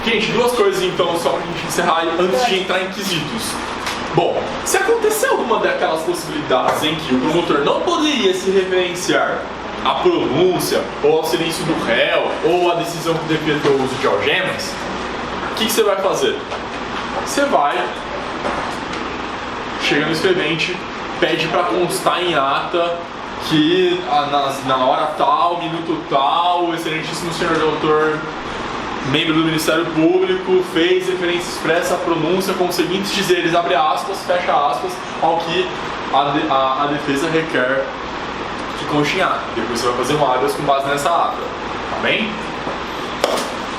Gente, duas coisas então, só pra gente encerrar antes de entrar em quesitos. Bom, se acontecer alguma daquelas possibilidades em que o promotor não poderia se referenciar à pronúncia, ou ao silêncio do réu, ou à decisão que decretou o uso de algemas, o que você vai fazer? Você vai, chega no escrevente, pede para constar em ata que na hora tal, minuto tal, o excelentíssimo senhor doutor, membro do Ministério Público, fez referência expressa à pronúncia com os seguintes dizeres, abre aspas, fecha aspas, ao que a defesa requer que conste em ata. Depois você vai fazer um habeas com base nessa ata, tá bem?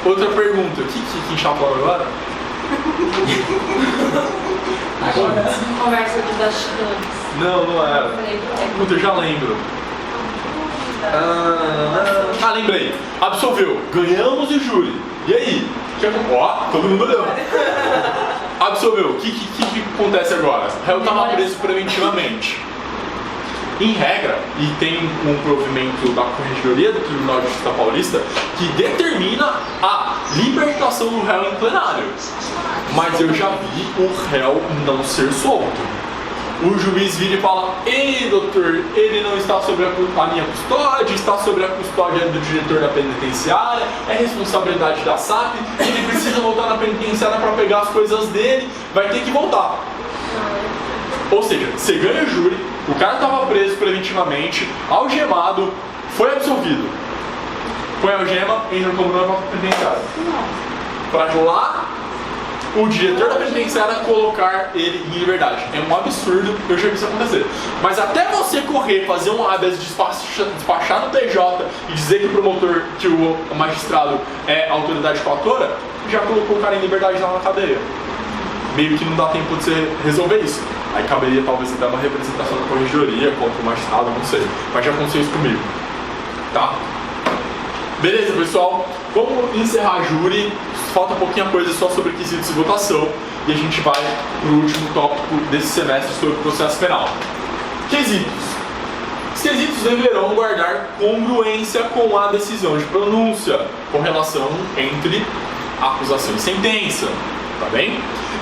Outra pergunta, o que está falando agora? Conversa das chicanas. Não era. Puta, eu já lembro. Lembrei. Absolveu. Ganhamos o júri. E aí? Ó, todo mundo olhou. Absolveu. O que acontece agora? O réu estava preso preventivamente. Em regra, e tem um provimento da Corregedoria do Tribunal de Justiça Paulista que determina a libertação do réu em plenário. Mas eu já vi o réu não ser solto. O juiz vira e fala: ei, doutor, ele não está sobre a minha custódia, está sobre a custódia do diretor da penitenciária, é responsabilidade da SAP, ele precisa voltar na penitenciária para pegar as coisas dele, vai ter que voltar. Ou seja, você ganha o júri, o cara estava preso preventivamente, algemado, foi absolvido. Põe a algema, entra como nova penitenciária. Para lá, o diretor da penitenciária colocar ele em liberdade. É um absurdo, eu já vi isso acontecer. Mas até você correr, fazer um habeas, despachar no TJ e dizer que o promotor, que o magistrado é autoridade coatora, já colocou o cara em liberdade lá na cadeia. Meio que não dá tempo de você resolver isso. Aí caberia talvez até uma representação da corregedoria contra o magistrado, não sei. Mas já aconteceu isso comigo. Tá? Beleza, pessoal? Vamos encerrar a júri. Falta pouquinha coisa só sobre quesitos e votação. E a gente vai para o último tópico desse semestre sobre o processo penal. Quesitos. Os quesitos deverão guardar congruência com a decisão de pronúncia, com relação entre acusação e sentença. Tá bem?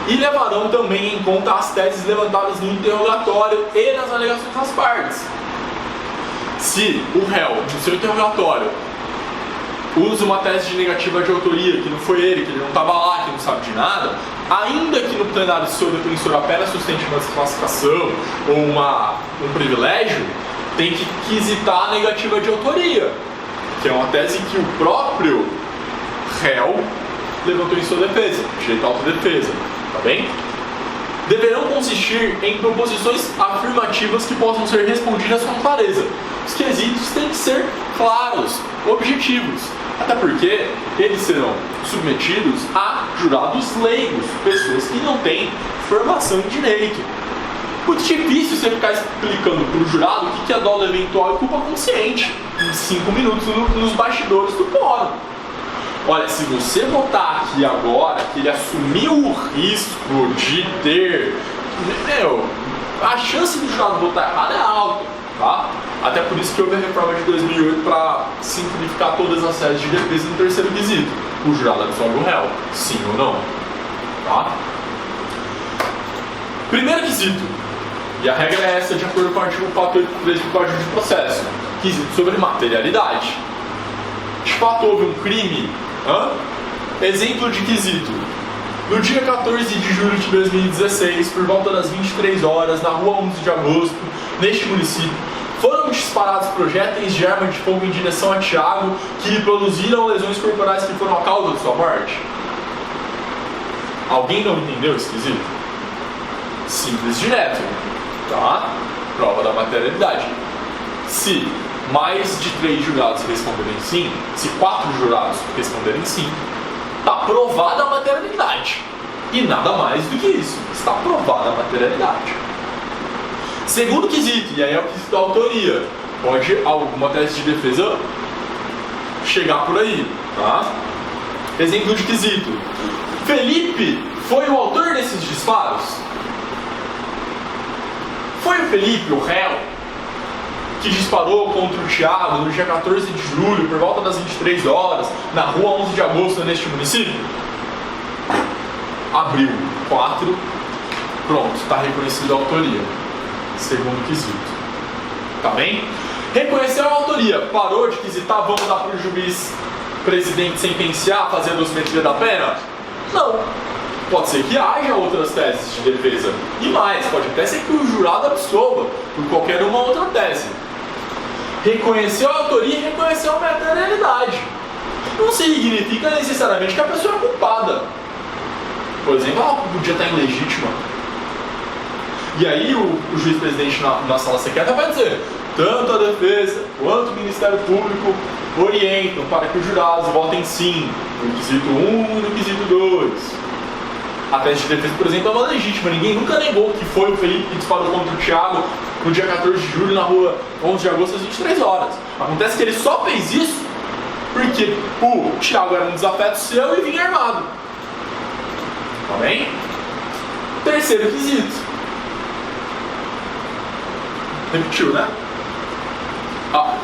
E levarão também em conta as teses levantadas no interrogatório e nas alegações das partes. Se o réu, no seu interrogatório, usa uma tese de negativa de autoria, que não foi ele, que ele não estava lá, que não sabe de nada, ainda que no plenário o seu defensor apenas sustente uma desclassificação ou um privilégio, tem que quisitar a negativa de autoria, que é uma tese que o próprio réu levantou em sua defesa, direito à autodefesa, tá bem? Deverão consistir em proposições afirmativas que possam ser respondidas com clareza. Os quesitos têm que ser claros, objetivos, até porque eles serão submetidos a jurados leigos, pessoas que não têm formação em direito. Muito difícil você ficar explicando para o jurado o que é dolo eventual e culpa consciente em 5 minutos nos bastidores do fórum. Olha, se você botar aqui agora que ele assumiu o risco de ter... a chance do jurado votar errado é alta, tá? Até por isso que houve a reforma de 2008 para simplificar todas as séries de defesa no terceiro quesito. O jurado absolve o réu, sim ou não, tá? Primeiro quesito, e a regra é essa de acordo com o artigo 483 do Código de Processo, quesito sobre materialidade. De fato houve um crime. Exemplo de quesito. No dia 14 de julho de 2016, por volta das 23 horas, na rua 11 de agosto, neste município, foram disparados projéteis de arma de fogo em direção a Thiago, que lhe produziram lesões corporais que foram a causa de sua morte. Alguém não entendeu esse quesito? Simples e direto, tá? Prova da materialidade. Se mais de 3 jurados responderem sim, se 4 jurados responderem sim, está provada a materialidade. E nada mais do que isso. Está provada a materialidade. Segundo quesito, e aí é o quesito da autoria. Pode alguma tese de defesa chegar por aí, tá? Exemplo de quesito. Felipe foi o autor desses disparos? Foi o Felipe, o réu, que disparou contra o Thiago no dia 14 de julho, por volta das 23 horas, na rua 11 de agosto, neste município? Abriu 4, pronto, está reconhecida a autoria. Segundo quesito. Tá bem? Reconheceu a autoria, parou de quisitar, vamos dar para o juiz presidente sentenciar, fazer a dosimetria da pena? Não. Pode ser que haja outras teses de defesa. E mais, pode até ser que o jurado absolva por qualquer uma outra tese. Reconheceu a autoria e reconheceu a materialidade. Não significa necessariamente que a pessoa é culpada. Por exemplo, ela podia estar ilegítima. E aí o juiz presidente na sala secreta vai dizer: tanto a defesa quanto o Ministério Público orientam para que os jurados votem sim no quesito 1 e no quesito 2. A tese de defesa, por exemplo, é uma legítima. Ninguém nunca negou que foi o Felipe que disparou contra o Thiago no dia 14 de julho na rua 11 de agosto às 23 horas. Acontece que ele só fez isso porque o Thiago era um desafeto seu e vinha armado. Tá bem? Terceiro quesito. Repetiu, né?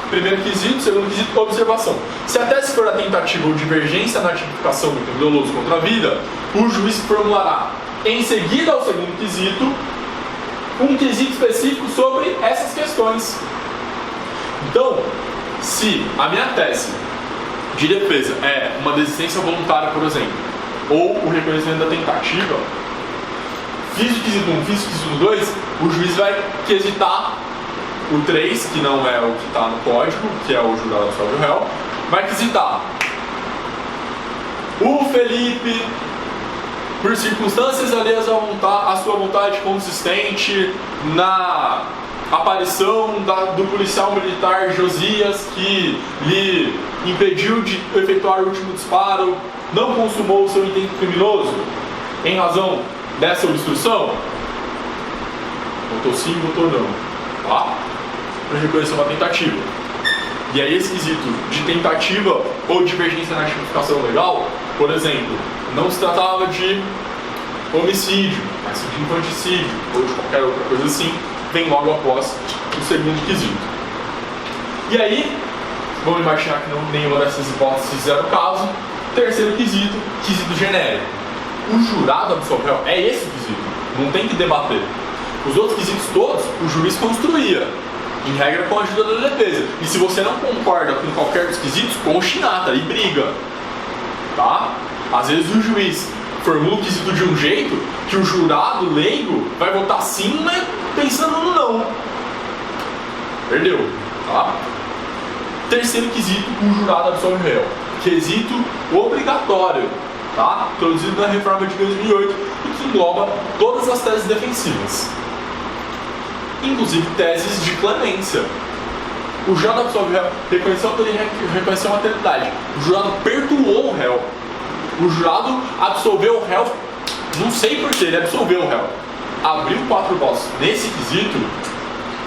Primeiro quesito, segundo quesito, observação. Se a tese for a tentativa ou divergência na tipificação do crime doloso contra a vida, o juiz formulará, em seguida ao segundo quesito, um quesito específico sobre essas questões. Então, se a minha tese de defesa é uma desistência voluntária, por exemplo, ou o reconhecimento da tentativa, fiz o quesito 1, fiz o quesito 2, o juiz vai quesitar o 3, que não é o que está no código, que é o jurado absolve o réu, vai quesitar o Felipe, por circunstâncias alheias à sua vontade consistente na aparição do policial militar Josias, que lhe impediu de efetuar o último disparo, não consumou o seu intento criminoso em razão dessa obstrução? Votou sim, votou não. Tá? Para reconhecer uma tentativa. E aí esse quesito de tentativa ou divergência na tipificação legal, por exemplo, não se tratava de homicídio, mas de infanticídio ou de qualquer outra coisa assim, vem logo após o segundo quesito. E aí, vamos imaginar que nenhuma dessas hipóteses era o caso. Terceiro quesito, quesito genérico. O jurado absolveu, é esse o quesito, não tem que debater. Os outros quesitos todos, o juiz construía, em regra com a ajuda da defesa. E se você não concorda com qualquer dos quesitos, conche em ata e briga. Tá? Às vezes o juiz formula o quesito de um jeito que o jurado leigo vai votar sim, mas pensando no não. Perdeu. Tá? Terceiro quesito, o jurado absolve o réu. Quesito obrigatório. Tá? Introduzido na reforma de 2008 e que engloba todas as teses defensivas. Inclusive teses de clemência. O jurado absolve o réu, reconheceu a autoria e reconheceu a materialidade. O jurado perdoou o réu. O jurado absolveu o réu, não sei porquê, ele absolveu o réu. Abriu 4 votos nesse quesito,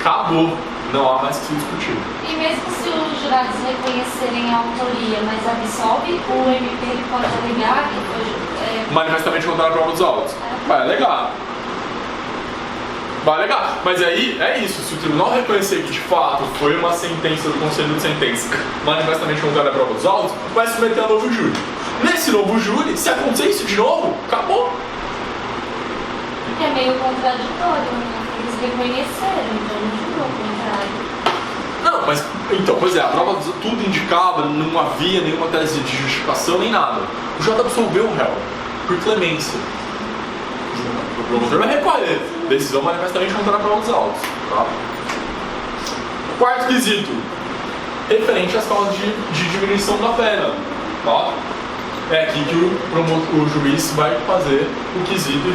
acabou. Não há mais que se discutir. E mesmo se os jurados reconhecerem a autoria, mas absolve, o MP ele pode alegar que foi... manifestamente contrário à prova dos autos. Vai alegar. Vai alegar. Mas aí é isso, se o tribunal reconhecer que de fato foi uma sentença do conselho de sentença manifestamente contrária à prova dos autos, vai submeter a novo júri. Nesse novo júri, se acontecer isso de novo, acabou. É meio contraditório, né? Eles reconheceram, então não jurou o contrário. Não, mas então, pois é, a prova tudo indicava, não havia nenhuma tese de justificação nem nada. O juiz absolveu o réu por clemência. O promotor vai recolher. Decisão manifestamente contrária à prova dos autos. Tá? Quarto quesito, referente às causas de diminuição da pena. Tá? É aqui que o juiz vai fazer o quesito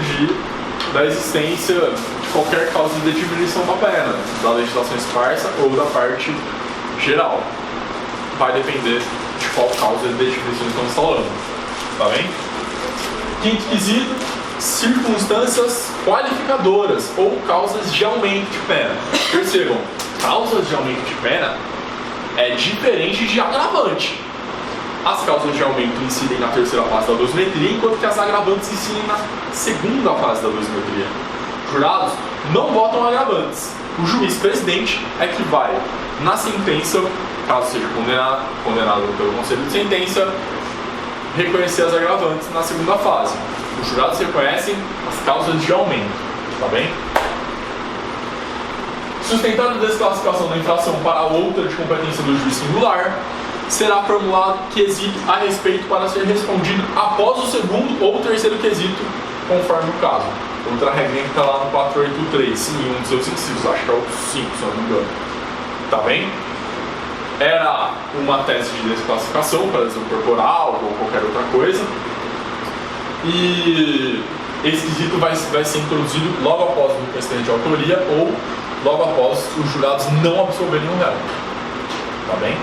da existência de qualquer causa de diminuição da pena, da legislação esparsa ou da parte geral. Vai depender de qual causa de diminuição estamos falando. Tá bem? Quinto quesito, circunstâncias qualificadoras ou causas de aumento de pena. Percebam, causas de aumento de pena é diferente de agravante. As causas de aumento incidem na terceira fase da dosimetria, enquanto que as agravantes incidem na segunda fase da dosimetria. Jurados não votam agravantes. O juiz presidente é que vai, na sentença, caso seja condenado pelo conselho de sentença, reconhecer as agravantes na segunda fase. Os jurados reconhecem as causas de aumento, tá bem? Sustentando a desclassificação da infração para outra de competência do juiz singular, será formulado quesito a respeito para ser respondido após o segundo ou terceiro quesito, conforme o caso. Outra regrinha que está lá no 483, em um dos seus incisos, acho que é o 5, se eu não me engano. Tá bem? Era uma tese de desclassificação para lesão corporal ou qualquer outra coisa. E esse quesito vai ser introduzido logo após o reconhecimento de autoria ou logo após os jurados não absolverem o réu. Tá bem?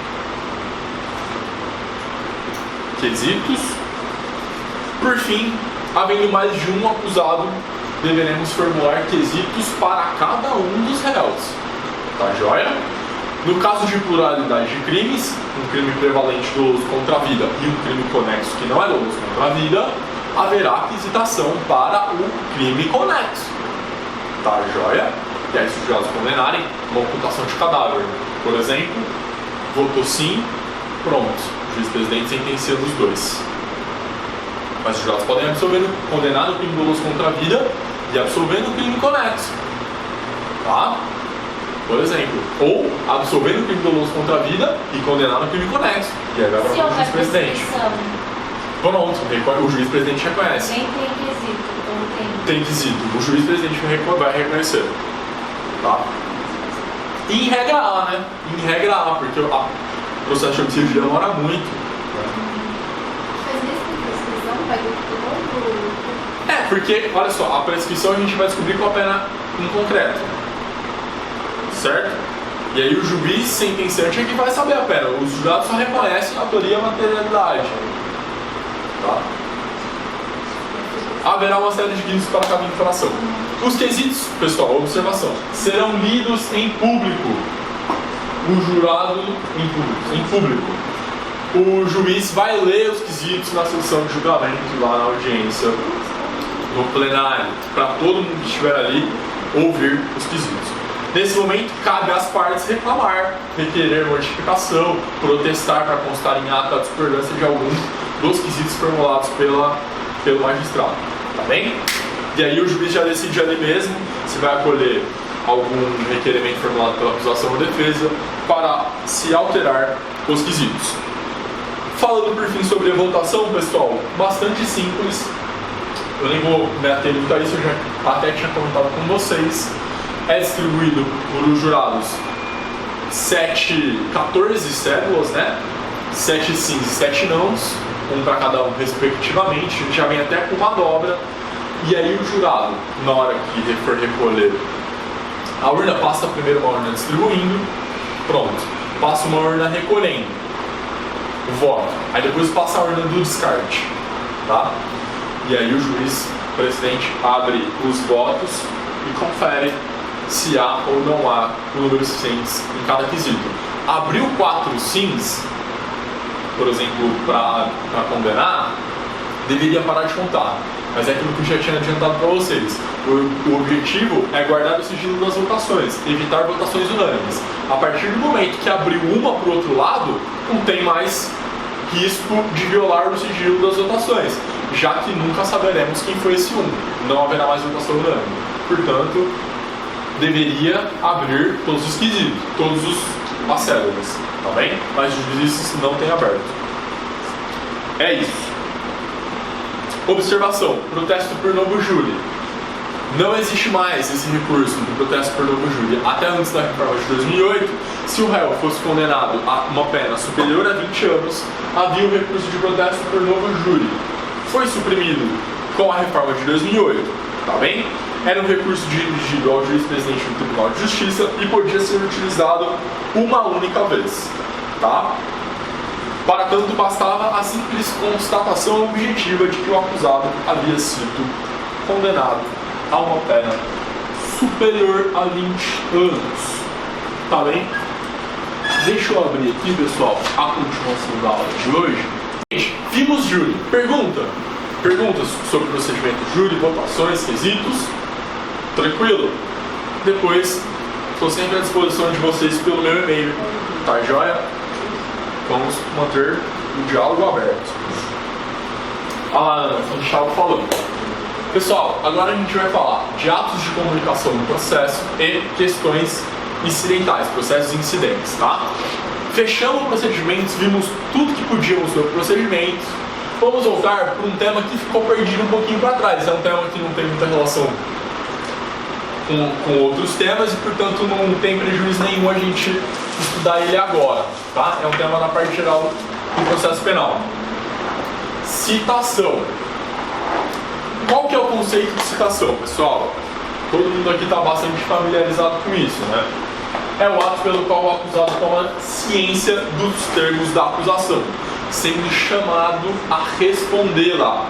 Quesitos. Por fim, havendo mais de um acusado, deveremos formular quesitos para cada um dos réus. Tá joia? No caso de pluralidade de crimes, um crime prevalente doloso contra a vida e um crime conexo que não é doloso contra a vida, haverá quisitação para o crime conexo. Tá joia? E aí, se os jurados condenarem, uma ocultação de cadáver, por exemplo, votou sim, pronto. O juiz-presidente sentencia os dois. Mas os jurados podem condenar o crime doloso contra a vida e absolver no crime conexo. Tá? Por exemplo, ou absolver no crime doloso contra a vida e condenar no crime conexo. E aí vai para o juiz-presidente. Pronto, o juiz-presidente reconhece. Nem tem quesito, então tem quesito. O juiz-presidente vai reconhecer. Tá? E em regra A, né? Em regra A, porque o processo de homicídio demora muito. Mas mesmo com prescrição, vai ter todo. Porque, olha só, a prescrição a gente vai descobrir com a pena em concreto. Certo? E aí o juiz sentenciante é que vai saber a pena. Os jurados só reconhecem a autoria e a materialidade. Tá? Haverá uma série de quesitos para cada infração. Os quesitos, pessoal, observação, serão lidos em público. O jurado em público. O juiz vai ler os quesitos na sessão de julgamento, lá na audiência, no plenário, para todo mundo que estiver ali ouvir os quesitos. Nesse momento, cabe às partes reclamar, requerer mortificação, protestar para constar em ata a discordância de algum dos quesitos formulados pelo magistrado. Tá bem? E aí o juiz já decide ali mesmo se vai acolher algum requerimento formulado pela acusação ou defesa para se alterar os quesitos. Falando por fim sobre a votação, pessoal, bastante simples. Eu nem vou me ater muito a isso, eu já até tinha comentado com vocês. É distribuído por os jurados 14 cédulas, né? 7 sims e 7 nãos, um para cada um respectivamente, já vem até com uma dobra. E aí o jurado, na hora que for recolher a urna, passa primeiro uma urna distribuindo, pronto, passa uma urna recolhendo o voto, aí depois passa a urna do descarte, tá? E aí o juiz, o presidente, abre os votos e confere se há ou não há o número sims em cada quesito. Abriu 4 sims, por exemplo, para condenar, deveria parar de contar. Mas é aquilo que eu já tinha adiantado para vocês. O objetivo é guardar o sigilo das votações, evitar votações unânimes. A partir do momento que abriu uma para o outro lado, não tem mais risco de violar o sigilo das votações, já que nunca saberemos quem foi esse um. Não haverá mais votação unânime. Portanto, deveria abrir todos os quesitos, as células, tá bem? Mas os juízes não têm aberto. É isso. Observação: protesto por novo júri. Não existe mais esse recurso do protesto por novo júri. Até antes da reforma de 2008, se o réu fosse condenado a uma pena superior a 20 anos, havia o recurso de protesto por novo júri. Foi suprimido com a reforma de 2008, tá bem? Era um recurso dirigido ao juiz-presidente do Tribunal de Justiça e podia ser utilizado uma única vez, tá? Para tanto, bastava a simples constatação objetiva de que o acusado havia sido condenado a uma pena superior a 20 anos. Tá bem? Deixa eu abrir aqui, pessoal, a continuação da aula de hoje. Gente, vimos júri. Perguntas sobre o procedimento de júri, votações, quesitos. Tranquilo? Depois, estou sempre à disposição de vocês pelo meu e-mail. Tá joia? Vamos manter o diálogo aberto. Olha lá, Ana, a gente estava falando. Pessoal, agora a gente vai falar de atos de comunicação no processo e questões incidentais, processos incidentes, tá? Fechamos procedimentos, vimos tudo que podíamos sobre procedimentos. Vamos voltar para um tema que ficou perdido um pouquinho para trás. É um tema que não tem muita relação com outros temas e, portanto, não tem prejuízo nenhum a gente estudar ele agora, tá? É um tema na parte geral do processo penal. Citação. Qual que é o conceito de citação, pessoal? Todo mundo aqui está bastante familiarizado com isso, né? É o ato pelo qual o acusado toma ciência dos termos da acusação, sendo chamado a respondê-la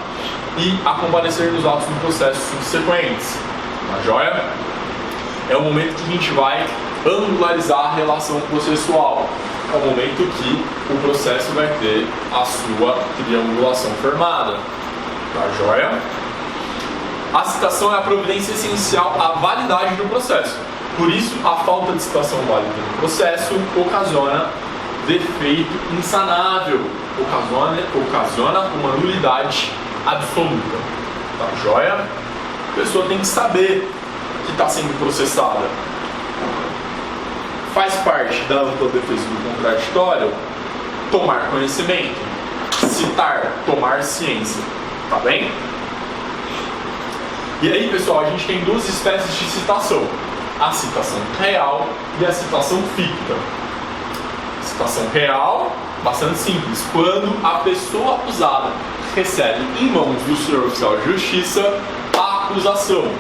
e a comparecer nos atos do processo subsequentes. Tá joia? É o momento que a gente vai angularizar a relação processual. É o momento que o processo vai ter a sua triangulação formada. Tá joia? A citação é a providência essencial à validade do processo. Por isso, a falta de citação válida no processo ocasiona defeito insanável, ocasiona uma nulidade absoluta. Tá joia? A pessoa tem que saber que está sendo processada. Faz parte da ampla defesa do contraditório tomar conhecimento, citar, tomar ciência. Tá bem? E aí, pessoal, a gente tem duas espécies de citação. A citação real e a citação ficta. Citação real, bastante simples. Quando a pessoa acusada recebe em mãos do senhor oficial de justiça a acusação.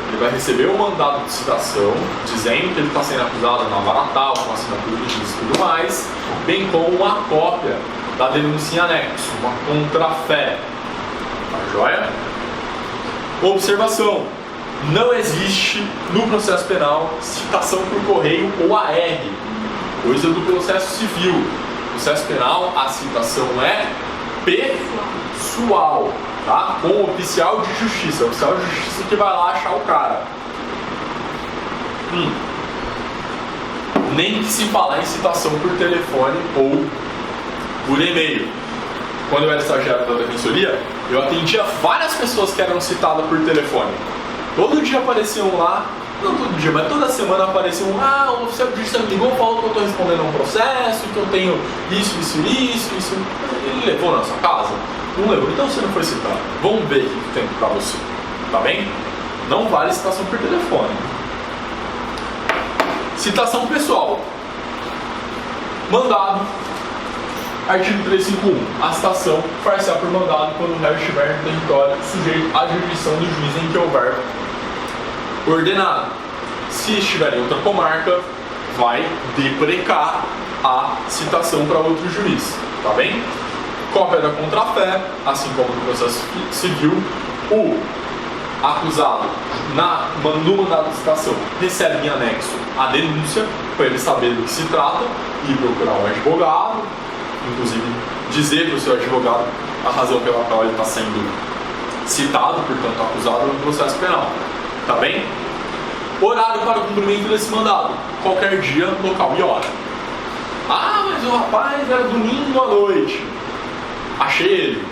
Ele vai receber o mandado de citação, dizendo que ele está sendo acusado na vara tal, com assinatura do juiz e tudo mais, bem como uma cópia da denúncia em anexo, uma contrafé. Tá joia? Observação. Não existe no processo penal citação por correio ou AR, coisa do processo civil. No processo penal, a citação é pessoal, tá? Com o oficial de justiça. O oficial de justiça que vai lá achar o cara. Nem que se falar em citação por telefone ou por e-mail. Quando eu era estagiário da defensoria, eu atendia várias pessoas que eram citadas por telefone. Todo dia apareciam lá, não todo dia, mas toda semana apareciam, o oficial de justiça me ligou, falou que eu estou respondendo a um processo, que eu tenho isso. Ele levou na sua casa? Não levou, então você não foi citado. Vamos ver o que tem para você, tá bem? Não vale citação por telefone. Citação pessoal. Mandado. Artigo 351. A citação far-se-á por mandado quando o réu estiver no território sujeito à jurisdição do juiz em que houver ordenado. Se estiver em outra comarca, vai deprecar a citação para outro juiz, tá bem? Cópia da contrafé, assim como no processo civil, o acusado no mandado de citação recebe em anexo a denúncia para ele saber do que se trata e procurar um advogado, inclusive dizer para o seu advogado a razão pela qual ele está sendo citado, portanto acusado no processo penal. Tá bem? Horário para o cumprimento desse mandado. Qualquer dia, local e hora. Mas o rapaz era domingo à noite. Achei ele.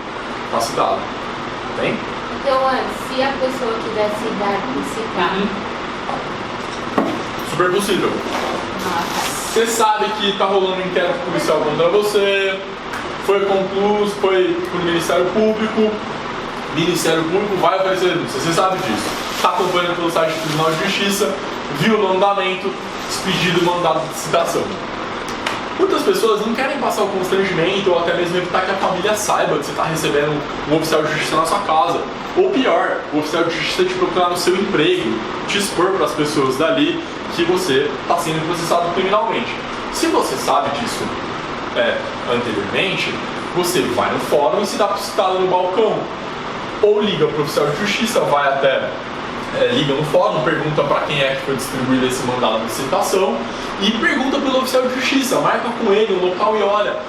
Está citado. Tá bem? Então, se a pessoa tivesse idade de citar. Super possível. Você sabe que está rolando um inquérito policial contra você. Foi concluído, foi para o Ministério Público. O Ministério Público vai oferecer denúncia. Você sabe disso. Está acompanhando pelo site do Tribunal de Justiça, viu o andamento, expedido o mandado de citação. Muitas pessoas não querem passar o constrangimento ou até mesmo evitar que a família saiba que você está recebendo um oficial de justiça na sua casa. Ou pior, o oficial de justiça te procurar no seu emprego, te expor para as pessoas dali que você está sendo processado criminalmente. Se você sabe disso anteriormente, você vai no fórum e se dá citado no balcão. Ou liga para o oficial de justiça, vai até liga no fórum, pergunta para quem é que foi distribuído esse mandado de citação e pergunta pelo oficial de justiça, marca com ele o local e hora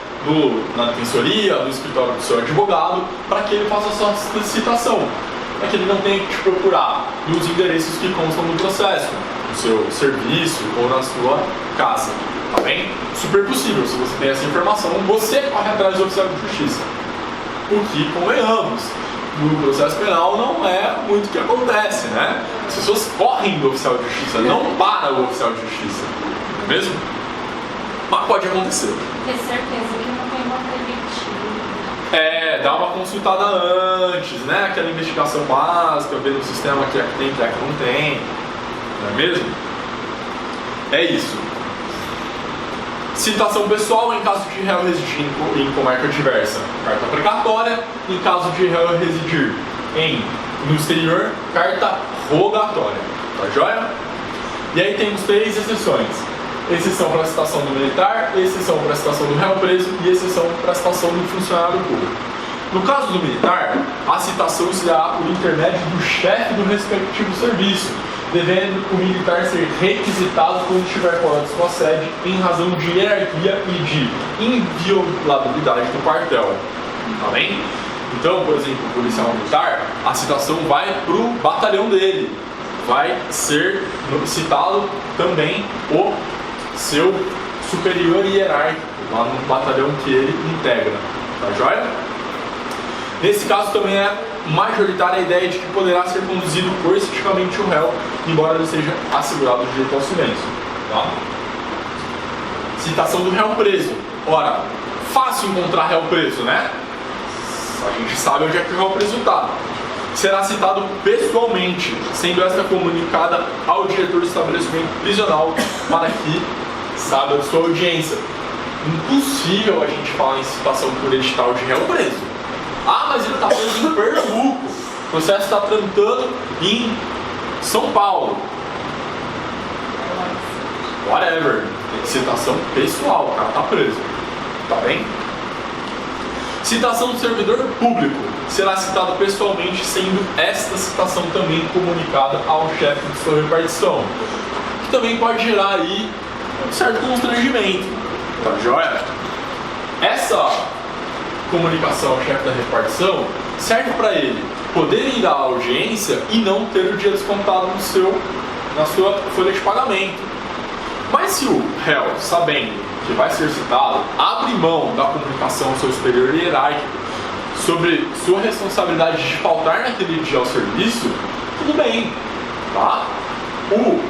na defensoria, no escritório do seu advogado, para que ele faça a sua citação, para que ele não tenha que te procurar nos endereços que constam no processo, no seu serviço ou na sua casa, tá bem? Super possível, se você tem essa informação, você corre atrás do oficial de justiça. O que, convenhamos, no processo penal não é muito o que acontece, né? As pessoas correm do oficial de justiça, não para o oficial de justiça, não é mesmo? Mas pode acontecer. Ter certeza que não foi uma preventiva. Dá uma consultada antes, né? Aquela investigação básica, ver no sistema que é que tem, que é que não tem, não é mesmo? É isso. Citação pessoal em caso de réu residir em comarca diversa, carta precatória. Em caso de réu residir no exterior, carta rogatória. Tá joia? E aí temos 3 exceções. Exceção para a citação do militar, exceção para a citação do réu preso e exceção para a citação do funcionário público. No caso do militar, a citação se dá por intermédio do chefe do respectivo serviço, devendo o militar ser requisitado quando estiver fora de sua sede em razão de hierarquia e de inviolabilidade do quartel. Tá bem? Então, por exemplo, o policial militar, a citação vai para o batalhão dele. Vai ser citado também o seu superior hierárquico, lá no batalhão que ele integra. Tá joia? Nesse caso também é majoritária a ideia de que poderá ser conduzido coercitivamente o réu, embora ele seja assegurado o direito ao silêncio. Tá? Citação do réu preso. Ora, fácil encontrar réu preso, né? A gente sabe onde é que o réu preso está. Será citado pessoalmente, sendo esta comunicada ao diretor do estabelecimento prisional para que saiba de sua audiência. Impossível a gente falar em citação por edital de réu preso. Ah, mas ele está preso em Pernambuco. O processo está tramitando em São Paulo. Whatever. Tem citação pessoal, o cara está preso. Tá bem? Citação do servidor público. Será citado pessoalmente, sendo esta citação também comunicada ao chefe de sua repartição. Que também pode gerar aí um certo constrangimento. Tá joia? Essa comunicação ao chefe da repartição serve para ele poder ir à audiência e não ter o dia descontado na sua folha de pagamento. Mas se o réu, sabendo que vai ser citado, abre mão da comunicação ao seu superior hierárquico sobre sua responsabilidade de faltar naquele dia ao serviço, tudo bem, tá? O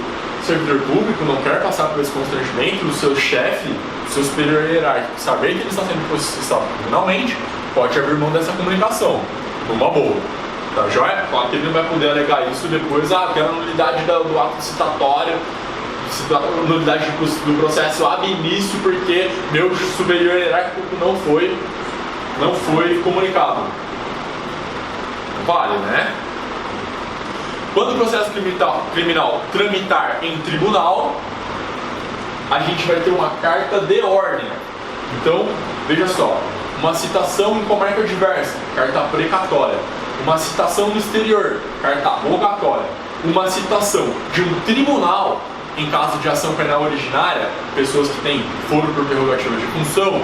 servidor público não quer passar por esse constrangimento do seu chefe, do seu superior hierárquico, saber que ele está sendo processado criminalmente, pode abrir mão dessa comunicação, numa boa. Tá joia? Claro que ele não vai poder alegar isso depois, aquela nulidade do ato citatório, nulidade do processo ab início, porque meu superior hierárquico não foi comunicado. Vale, né? Quando o processo criminal tramitar em tribunal, a gente vai ter uma carta de ordem. Então, veja só, uma citação em comarca diversa, carta precatória. Uma citação no exterior, carta rogatória. Uma citação de um tribunal, em caso de ação penal originária, pessoas que têm foro por prerrogativa de função,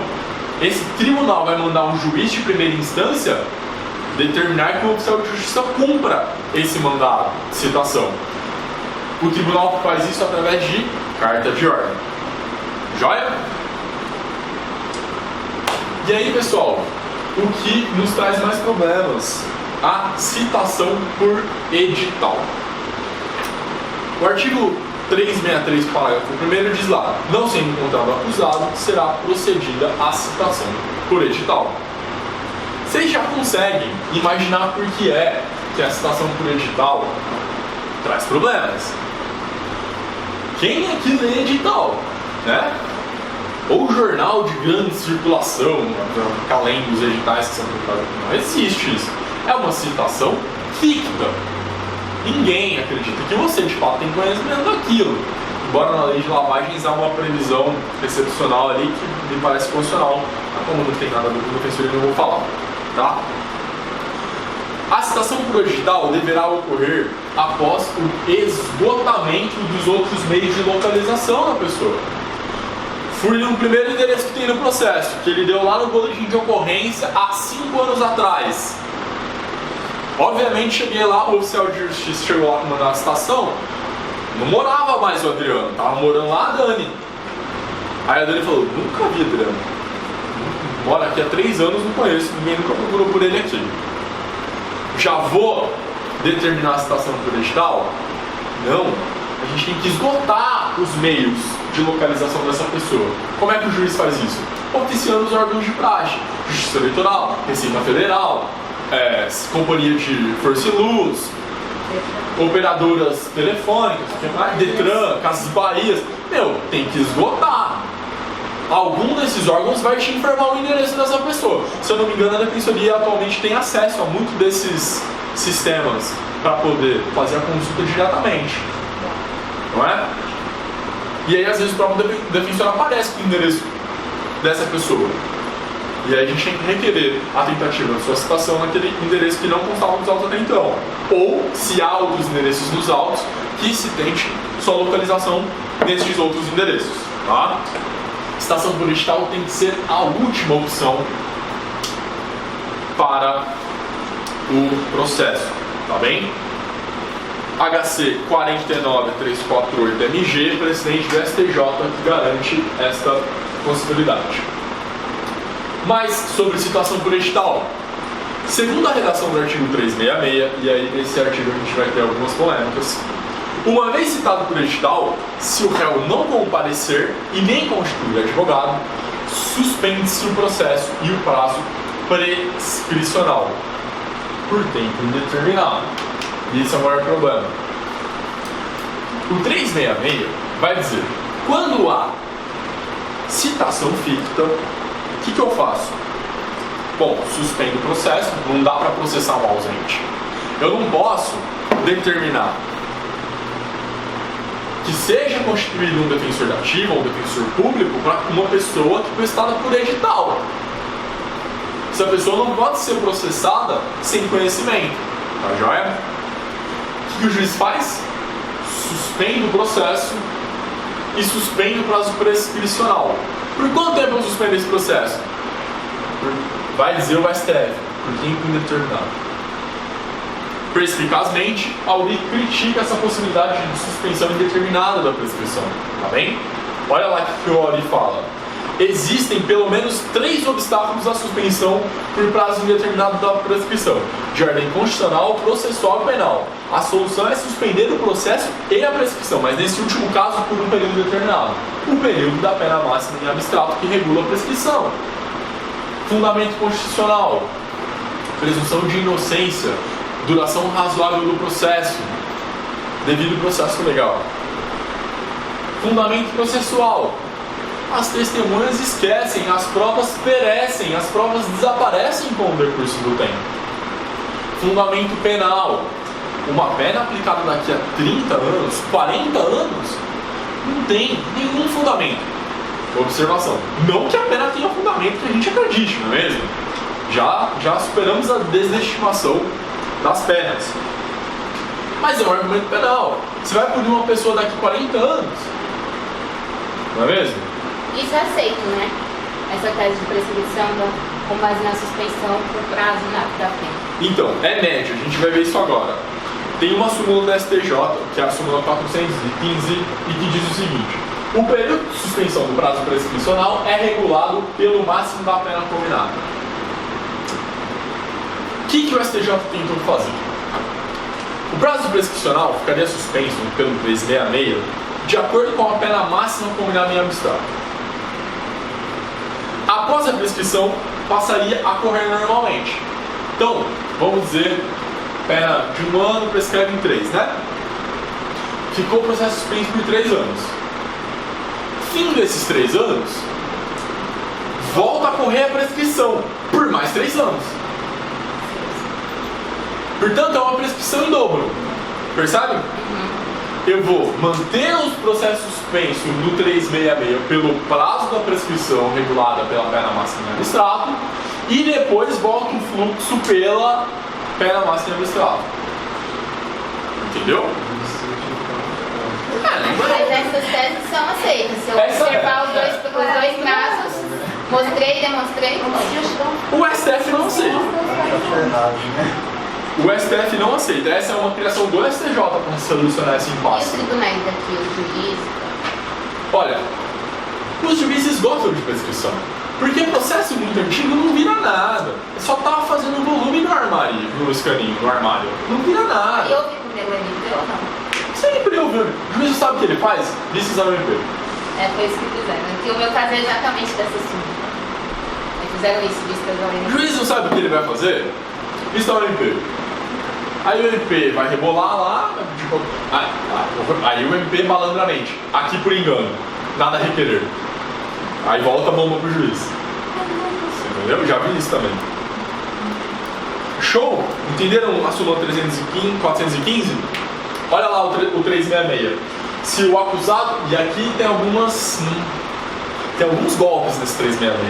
esse tribunal vai mandar um juiz de primeira instância determinar que o oficial de justiça cumpra esse mandado de citação. O tribunal faz isso através de carta de ordem. Joia? E aí, pessoal, o que nos traz mais problemas? A citação por edital. O artigo 363, parágrafo 1º diz lá: não sendo encontrado acusado, será procedida a citação por edital. Vocês já conseguem imaginar por que é que a citação por edital traz problemas? Quem é que lê edital, né? Ou jornal de grande circulação, além dos editais que são publicados, não existe isso. É uma citação ficta. Ninguém acredita que você de fato tem conhecimento daquilo. Embora na lei de lavagens há uma previsão excepcional ali que me parece constitucional, mas como não tem nada a ver com o defensor, eu não vou falar. Tá? A citação por edital deverá ocorrer após o esgotamento dos outros meios de localização da pessoa. Fui no primeiro endereço que tem no processo, que ele deu lá no boletim de ocorrência há 5 anos atrás. Obviamente cheguei lá, o oficial de justiça chegou lá para mandar a citação, não morava mais o Adriano, estava morando lá a Dani. Aí a Dani falou: nunca vi Adriano. Mora aqui há 3 anos, não conheço, ninguém nunca procurou por ele aqui. já vou determinar a citação por edital? Não. A gente tem que esgotar os meios de localização dessa pessoa. Como é que o juiz faz isso? Oficiando os órgãos de praxe. Justiça Eleitoral, Receita Federal, Companhia de Força e Luz, operadoras telefônicas, Detran, Casas Bahias. Meu, tem que esgotar. Algum desses órgãos vai te informar o endereço dessa pessoa. Se eu não me engano, a Defensoria atualmente tem acesso a muitos desses sistemas para poder fazer a consulta diretamente. Não é? E aí, às vezes, o próprio defensor aparece com o endereço dessa pessoa. E aí a gente tem que requerer a tentativa de sua citação naquele endereço que não constava nos autos até então. Ou, se há outros endereços nos autos, que se tente sua localização nesses outros endereços. Tá? Citação por edital tem que ser a última opção para o processo. Tá bem? HC 49348-MG, presidente do STJ, que garante esta possibilidade. Mas, sobre citação por edital, segundo a redação do artigo 366, e aí nesse artigo a gente vai ter algumas polêmicas, uma vez citado por edital, se o réu não comparecer e nem constituir advogado, suspende-se o processo e o prazo prescricional por tempo indeterminado. E esse é o maior problema. O 366 vai dizer, quando há citação ficta, o que eu faço? Bom, suspendo o processo, não dá para processar um ausente. Eu não posso determinar que seja constituído um defensor da ativa ou um defensor público para uma pessoa que foi citada por edital. Essa pessoa não pode ser processada sem conhecimento. Tá joia? O que o juiz faz? Suspende o processo e suspende o prazo prescricional. Por quanto tempo eu suspendo esse processo? Vai dizer o STF, por tempo indeterminado. Perspicazmente, alguém critica essa possibilidade de suspensão indeterminada da prescrição. Tá bem? Olha lá o que o Ori fala. Existem pelo menos 3 obstáculos à suspensão por prazo indeterminado da prescrição, de ordem constitucional, processual e penal. A solução é suspender o processo e a prescrição, mas nesse último caso por um período determinado. O período da pena máxima em abstrato que regula a prescrição. Fundamento constitucional, presunção de inocência, duração razoável do processo, devido processo legal. Fundamento processual, as testemunhas esquecem, as provas perecem, as provas desaparecem com o decurso do tempo. Fundamento penal, uma pena aplicada daqui a 30 anos, 40 anos, não tem nenhum fundamento. Observação, não que a pena tenha fundamento que a gente acredite, não é mesmo? Já superamos a desestimação das penas. Mas é um argumento penal. Você vai punir uma pessoa daqui a 40 anos, não é mesmo? Isso é aceito, né? Essa tese de prescrição com base na suspensão por prazo da pena. Então, é médio, a gente vai ver isso agora. Tem uma súmula da STJ, que é a súmula 415, e que diz o seguinte: o período de suspensão do prazo prescricional é regulado pelo máximo da pena combinada. O que o STJ tentou fazer? O prazo prescricional ficaria suspenso pelo 366 de acordo com a pena máxima combinada em abstrato. Após a prescrição, passaria a correr normalmente. Então, vamos dizer, pena de 1 ano prescreve em 3, né? Ficou o processo suspenso por 3 anos. Fim desses 3 anos, volta a correr a prescrição por mais 3 anos. Portanto, é uma prescrição em dobro. Percebe? Eu vou manter os processos suspensos do 366 pelo prazo da prescrição regulada pela pena máxima em abstrato e depois volto o fluxo pela pena máxima em abstrato. Entendeu? Mas essas teses são aceitas. Se eu observar os dois prazos, mostrei e demonstrei. O STF não aceita. O STF não aceita. Essa é uma criação do STJ para solucionar esse E impasse. os tribunais daqui, os juízes? Olha, os juízes gostam de prescrição. Porque processo muito antigo não vira nada. Só tava fazendo volume no armário, no escaninho, no armário. Não vira nada. Eu vi primeiro o MP ou não? Sempre eu vi. O juiz sabe o que ele faz? Lista ao MP. Foi isso que fizeram. Que o meu caso é exatamente dessa súmula. Fizeram isso, listas ao O MP. juiz não sabe o que ele vai fazer? Lista ao MP. Aí o MP vai rebolar lá, tipo, aí o MP malandramente, aqui por engano, nada a requerer. Aí volta a bomba pro juiz. Entendeu? Já vi isso também. Show? Entenderam a súmula 415? Olha lá o 366. Se o acusado... E aqui tem alguns golpes nesse 366.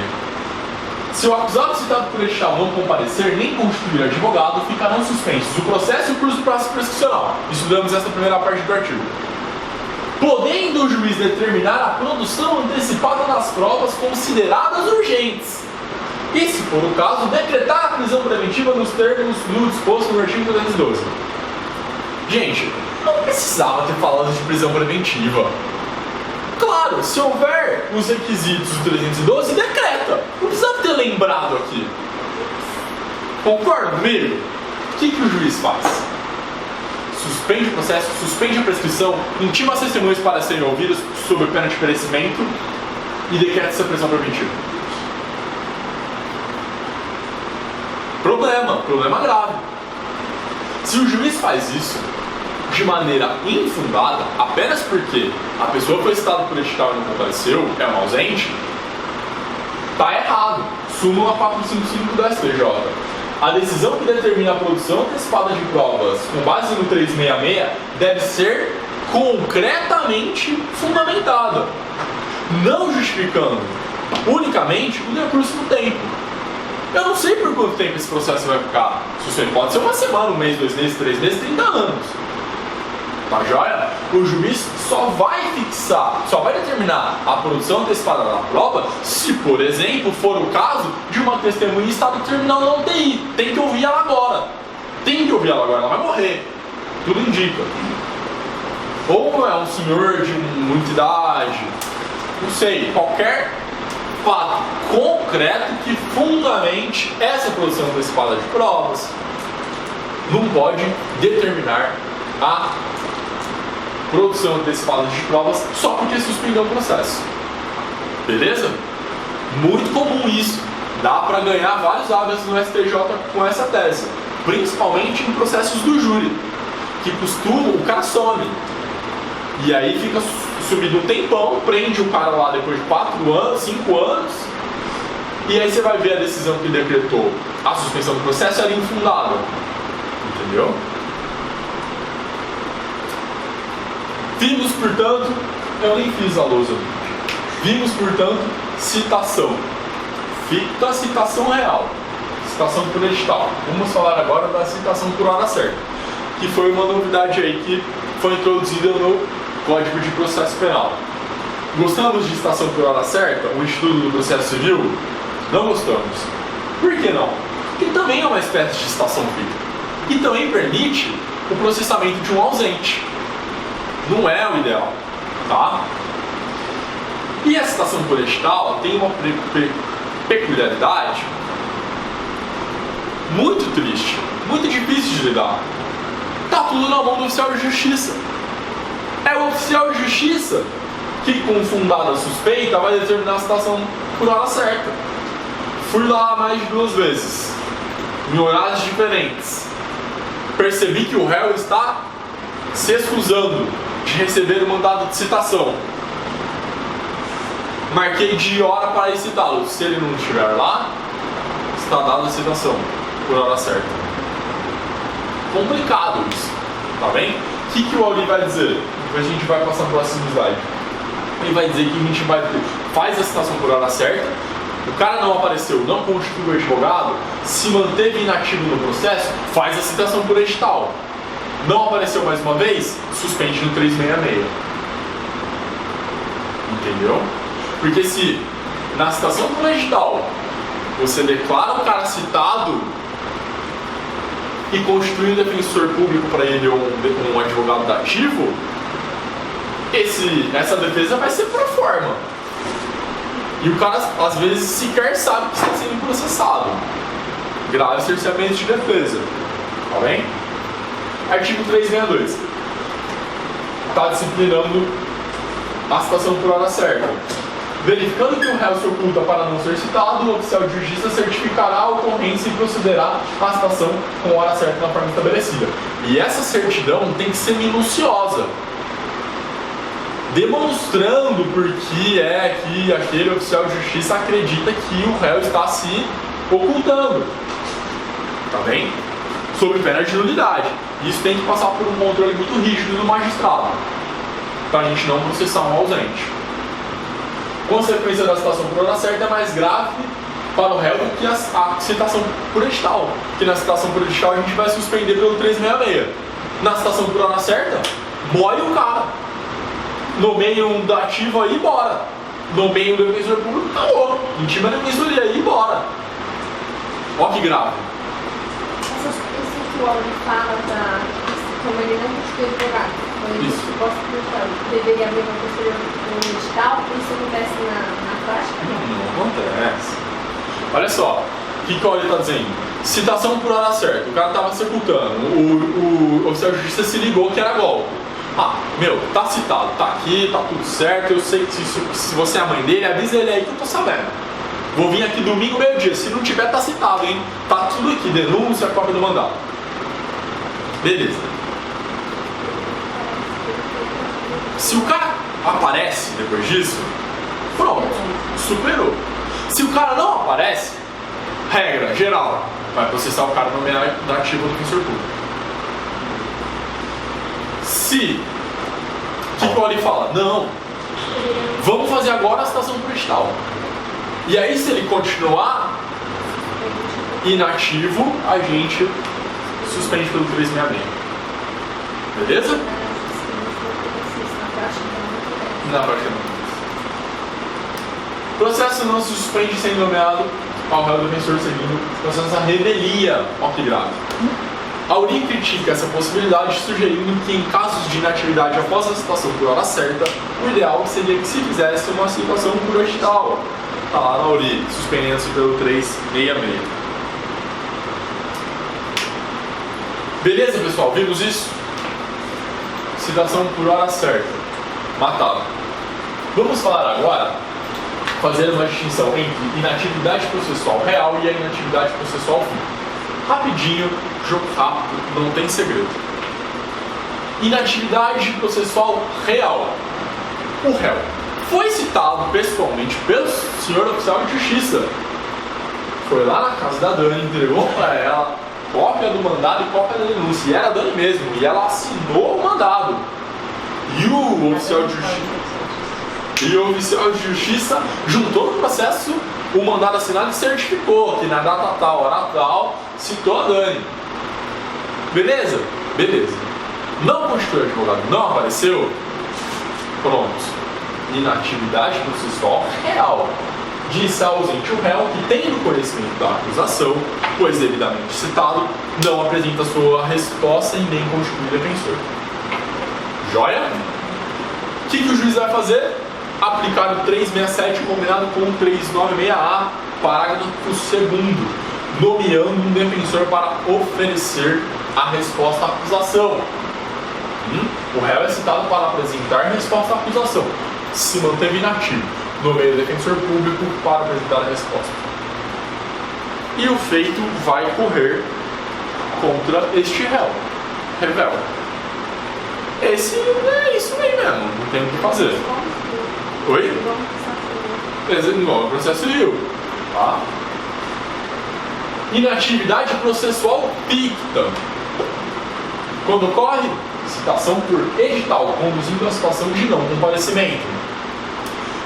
Se o acusado citado por este não comparecer nem constituir advogado, ficarão suspensos o processo e o curso do prazo prescricional. Estudamos essa primeira parte do artigo. Podendo o juiz determinar a produção antecipada das provas consideradas urgentes. E, se for o caso, decretar a prisão preventiva nos termos do disposto no artigo 312. Gente, não precisava ter falado de prisão preventiva. Claro, se houver os requisitos do 312, decreta. Não precisava ter lembrado aqui. Concorda comigo? O que o juiz faz? Suspende o processo, suspende a prescrição, intima as testemunhas para serem ouvidas sob pena de perecimento e decreta essa prisão preventiva. Problema grave. Se o juiz faz isso de maneira infundada, apenas porque a pessoa foi citada por edital e não compareceu, é um ausente, tá errado. Súmula 455 do STJ. A decisão que determina a produção antecipada de provas com base no 366 deve ser concretamente fundamentada, não justificando unicamente o decurso do tempo. Eu não sei por quanto tempo esse processo vai ficar. Pode ser uma semana, um mês, 2 meses, 3 meses, 30 anos. Tá joia? O juiz só vai determinar a produção antecipada da prova se, por exemplo, for o caso de uma testemunha em estado terminal na UTI. Tem que ouvir ela agora. Ela vai morrer. Tudo indica. Ou é um senhor de muita idade, não sei, qualquer fato concreto que fundamente essa produção antecipada de provas não pode determinar a produção antecipada de provas só porque suspendeu o processo. Beleza? Muito comum isso. Dá para ganhar vários habeas no STJ com essa tese. Principalmente em processos do júri. Que costuma, o cara some. E aí fica subido um tempão, prende o cara lá depois de 4 anos, 5 anos. E aí você vai ver a decisão que decretou a suspensão do processo era infundada. Entendeu? Vimos, portanto, eu nem fiz a lousa. Vimos, portanto, citação. Fita citação real. Citação por edital. Vamos falar agora da citação por hora certa, que foi uma novidade aí que foi introduzida no Código de Processo Penal. Gostamos de citação por hora certa? O estudo do processo civil? Não gostamos. Por que não? Porque também é uma espécie de citação fita. E também permite o processamento de um ausente. Não é o ideal, tá? E a citação por edital tem uma peculiaridade muito triste, muito difícil de lidar. Tá tudo na mão do oficial de justiça. É o oficial de justiça que, com fundada suspeita, vai determinar a citação por hora certa. Fui lá mais de 2 vezes, em horários diferentes. Percebi que o réu está se excusando de receber o mandado de citação. Marquei de hora para ir citá-lo. Se ele não estiver lá, está dada a citação por hora certa. Complicado isso, tá bem? O que o Auri vai dizer? A gente vai passar para o próximo slide. Ele vai dizer que a gente faz a citação por hora certa, o cara não apareceu, não constituiu o advogado, se manteve inativo no processo, faz a citação por edital. Não apareceu mais uma vez, suspende no 366. Entendeu? Porque se na citação por edital você declara o cara citado e constitui um defensor público para ele ou um advogado dativo, essa defesa vai ser pro forma. E o cara, às vezes, sequer sabe que está sendo processado. Grave cerceamento de defesa. Tá bem? Artigo 362. Está disciplinando a citação por hora certa. Verificando que o réu se oculta para não ser citado, o oficial de justiça certificará a ocorrência e procederá à citação com hora certa na forma estabelecida. E essa certidão tem que ser minuciosa, demonstrando por que é que aquele oficial de justiça acredita que o réu está se ocultando. Tá bem? Sob pena de nulidade. Isso tem que passar por um controle muito rígido do magistrado, para a gente não processar um ausente. Consequência da citação por hora certa é mais grave para o réu do que a citação por edital. Que na citação por edital a gente vai suspender pelo 366. Na citação por hora certa, morre o cara. Nomeia um dativo aí e bora. Nomeia um defensor público, acabou. Intima a defensoria aí e bora. Olha que grave. Isso que o Auri fala como ele não constitui advogado, quando Isso. ele possa perguntar, deveria haver uma posterior no edital, isso acontece na prática? Não acontece. Olha só, o que o Auri está dizendo? Citação por hora certa. O cara estava se ocultando. O oficial de justiça se ligou que era golpe. Ah, meu, tá citado, tá aqui, tá tudo certo. Eu sei que se você é a mãe dele, avisa ele aí que eu tô sabendo. Vou vir aqui domingo, meio-dia. Se não tiver, tá citado, hein? Tá tudo aqui, denúncia, cópia do mandado. Beleza. Se o cara aparece depois disso, pronto, superou. Se o cara não aparece, regra geral, vai processar o cara no nomeado da ativa do defensor público. Se o Auri fala, não, vamos fazer agora a citação por edital. E aí, se ele continuar inativo, a gente suspende pelo 366. Beleza? Na prática não. Processo não se suspende sendo nomeado ao réu defensor seguindo processo da revelia. Olha que grave. Auri critica essa possibilidade, sugerindo que em casos de inatividade após a citação por hora certa, o ideal seria que se fizesse uma citação por edital. Está lá na Auri, suspendendo-se pelo 366. Beleza, pessoal? Vimos isso? Citação por hora certa. Matado. Vamos falar agora, fazer uma distinção entre inatividade processual real e a inatividade processual fim. Rapidinho, jogo rápido, não tem segredo. Inatividade processual real. O réu foi citado pessoalmente pelo senhor oficial de justiça. Foi lá na casa da Dani, entregou para ela cópia do mandado e cópia da denúncia. E era a Dani mesmo, e ela assinou o mandado. E o oficial de justiça juntou no processo o mandado assinado e certificou que na data tal, hora tal, citou a Dani. Beleza? Beleza. Não constituiu advogado, não apareceu? Pronto. Inatividade processual real. Disse ausente o réu que, tendo conhecimento da acusação, pois devidamente citado, não apresenta sua resposta e nem constitui defensor. Joia? O que o juiz vai fazer? Aplicar o 367 combinado com o 396A, parágrafo 2º, nomeando um defensor para oferecer a resposta à acusação. O réu é citado para apresentar resposta à acusação. Se manteve inativo, nomeia o defensor público para apresentar a resposta. E o feito vai correr contra este réu. Revel. Esse é isso aí mesmo, não tem o que fazer. Oi? Igual processo civil. Tá? Inatividade processual ficta. Quando ocorre citação por edital, conduzindo a situação de não comparecimento.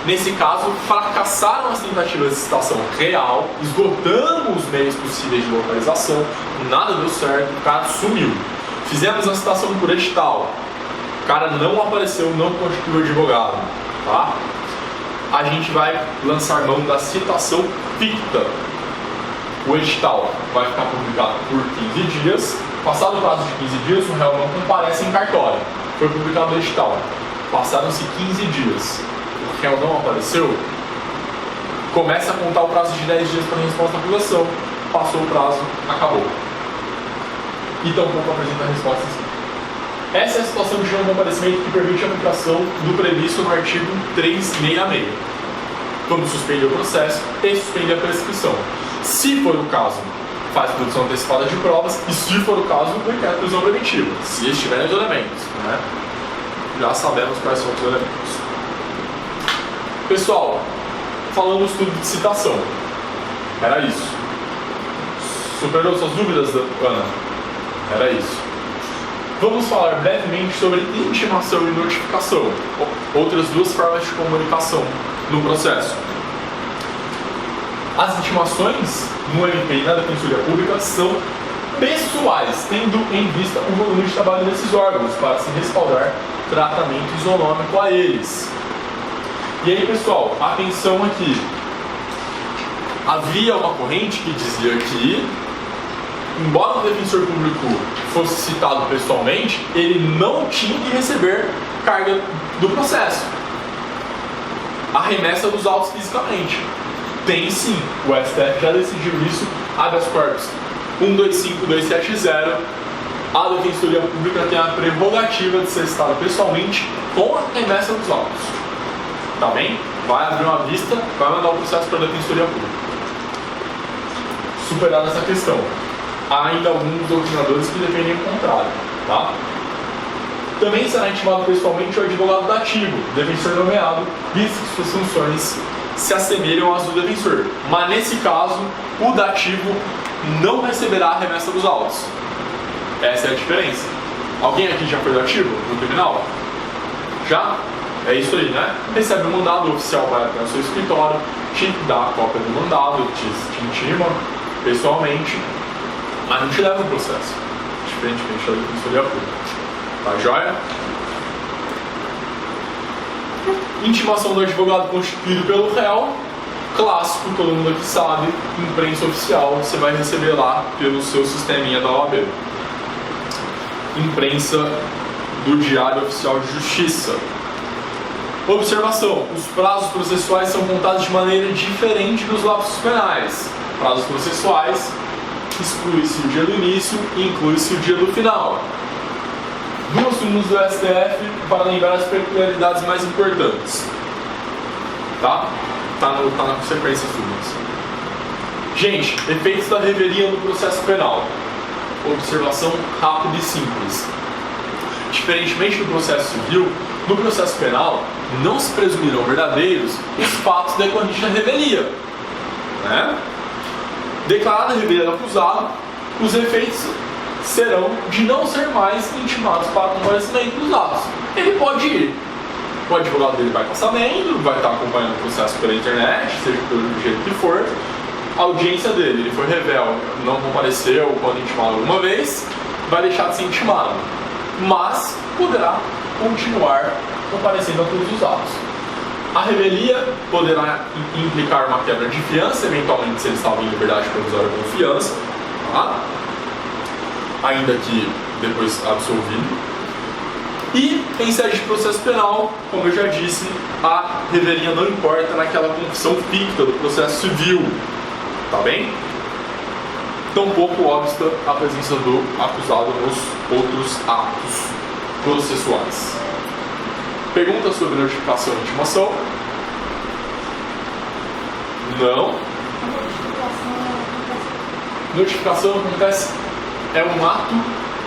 Nesse caso, fracassaram as tentativas de citação real, esgotando os meios possíveis de localização, nada deu certo, o cara sumiu. Fizemos a citação por edital, o cara não apareceu, não constituiu advogado. Tá? A gente vai lançar mão da citação ficta. O edital vai ficar publicado por 15 dias. Passado o prazo de 15 dias, o réu não comparece em cartório. Foi publicado o edital. Passaram-se 15 dias. O réu não apareceu. Começa a contar o prazo de 10 dias para a resposta à acusação. Passou o prazo, acabou. E tampouco apresenta a resposta em si. Essa é a situação de não comparecimento que permite a aplicação do previsto no artigo 366. Quando suspende o processo e suspende a prescrição. Se for o caso, faz produção antecipada de provas e, se for o caso, requer prisão preventiva, se estiverem os elementos, né? Já sabemos quais são os elementos. Pessoal, falamos tudo de citação. Era isso. Superou suas dúvidas, Ana? Era isso. Vamos falar brevemente sobre intimação e notificação, outras duas formas de comunicação no processo. As intimações no MP e na Defensoria Pública são pessoais, tendo em vista o volume de trabalho desses órgãos para se respaldar tratamento isonômico a eles. E aí, pessoal, atenção aqui. Havia uma corrente que dizia que, embora o defensor público fosse citado pessoalmente, ele não tinha que receber carga do processo. A remessa dos autos fisicamente. Tem sim, o STF já decidiu isso, habeas corpus 125270, a Defensoria Pública tem a prerrogativa de ser citada pessoalmente com a remessa dos autos. Tá bem? Vai abrir uma vista, vai mandar o processo para a Defensoria Pública. Superada essa questão. Há ainda alguns doutrinadores que defendem o contrário, tá? Também será intimado pessoalmente o advogado dativo, defensor nomeado, visto que suas funções se assemelham às do defensor. Mas nesse caso, o dativo não receberá a remessa dos autos. Essa é a diferença. Alguém aqui já foi dativo no criminal? Já? É isso aí, né? Recebe um mandado, o oficial vai até o seu escritório, te dá a cópia do mandado, te intima pessoalmente, mas não te leva o processo, diferentemente da Defensoria Pública. Tá joia? Intimação do advogado constituído pelo réu, clássico, todo mundo aqui sabe, imprensa oficial, você vai receber lá pelo seu sisteminha da OAB. Imprensa do Diário Oficial de Justiça. Observação: os prazos processuais são contados de maneira diferente dos lapsos penais. Prazos processuais, exclui-se o dia do início e inclui-se o dia do final. Duas súmulas do STF para lembrar as peculiaridades mais importantes. Tá? Tá na sequência súmulas. Gente, efeitos da revelia no processo penal. Observação rápida e simples. Diferentemente do processo civil, no processo penal não se presumirão verdadeiros os fatos decorrentes da revelia. Né? Declarada a revelia do acusado, os efeitos serão de não ser mais intimados para comparecimento dos atos. Ele pode ir. O advogado dele vai estar sabendo, vai estar acompanhando o processo pela internet, seja do jeito que for. A audiência dele, ele foi revel, não compareceu quando intimado alguma vez, vai deixar de ser intimado. Mas poderá continuar comparecendo a todos os atos. A revelia poderá implicar uma quebra de fiança, eventualmente se ele estava em liberdade provisória com fiança, tá? Ainda que depois absolvido. E em sede de processo penal, como eu já disse, a revelia não importa naquela confissão ficta do processo civil, tá bem? Tampouco obsta a presença do acusado nos outros atos processuais. Pergunta sobre notificação e intimação? Não. Notificação acontece, é um ato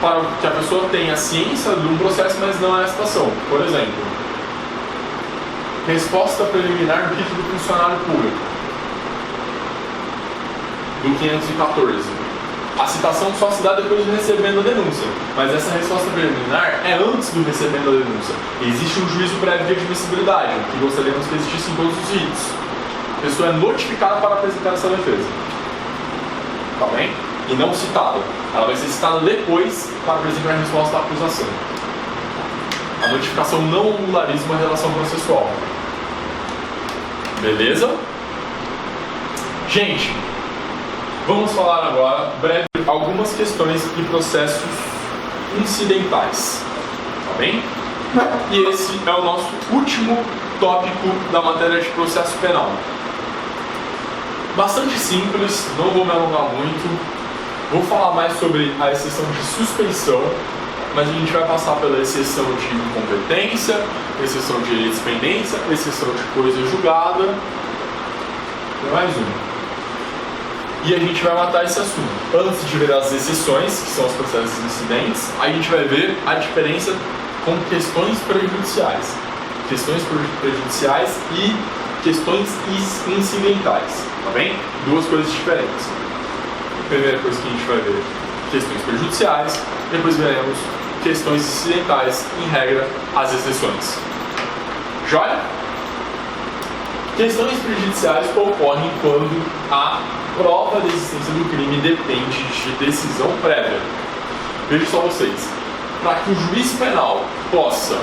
para que a pessoa tenha ciência de um processo, mas não é a situação. Por exemplo, resposta preliminar do título do funcionário público, do 514. A citação só se dá depois do recebimento da denúncia, mas essa resposta preliminar é antes do recebimento da denúncia. Existe um juízo prévio de admissibilidade, que gostaríamos que existisse em todos os ritos. A pessoa é notificada para apresentar essa defesa. Tá bem? E não citada. Ela vai ser citada depois para apresentar a resposta à acusação. A notificação não angulariza uma relação processual. Beleza? Gente, vamos falar agora, breve, algumas questões de processos incidentais. Tá bem? E esse é o nosso último tópico da matéria de processo penal. bastante simples, não vou me alongar muito. Vou falar mais sobre a exceção de suspeição, mas a gente vai passar pela exceção de incompetência, exceção de dispendência, exceção de coisa julgada, e mais uma. E a gente vai matar esse assunto. Antes de ver as exceções, que são os processos incidentes, a gente vai ver a diferença com questões prejudiciais. Questões prejudiciais e questões incidentais, tá bem? Duas coisas diferentes. A primeira coisa que a gente vai ver, questões prejudiciais, depois veremos questões incidentais, em regra, as exceções. Joia? Questões prejudiciais ocorrem quando a prova da existência do crime depende de decisão prévia. Vejam só vocês, para que o juiz penal possa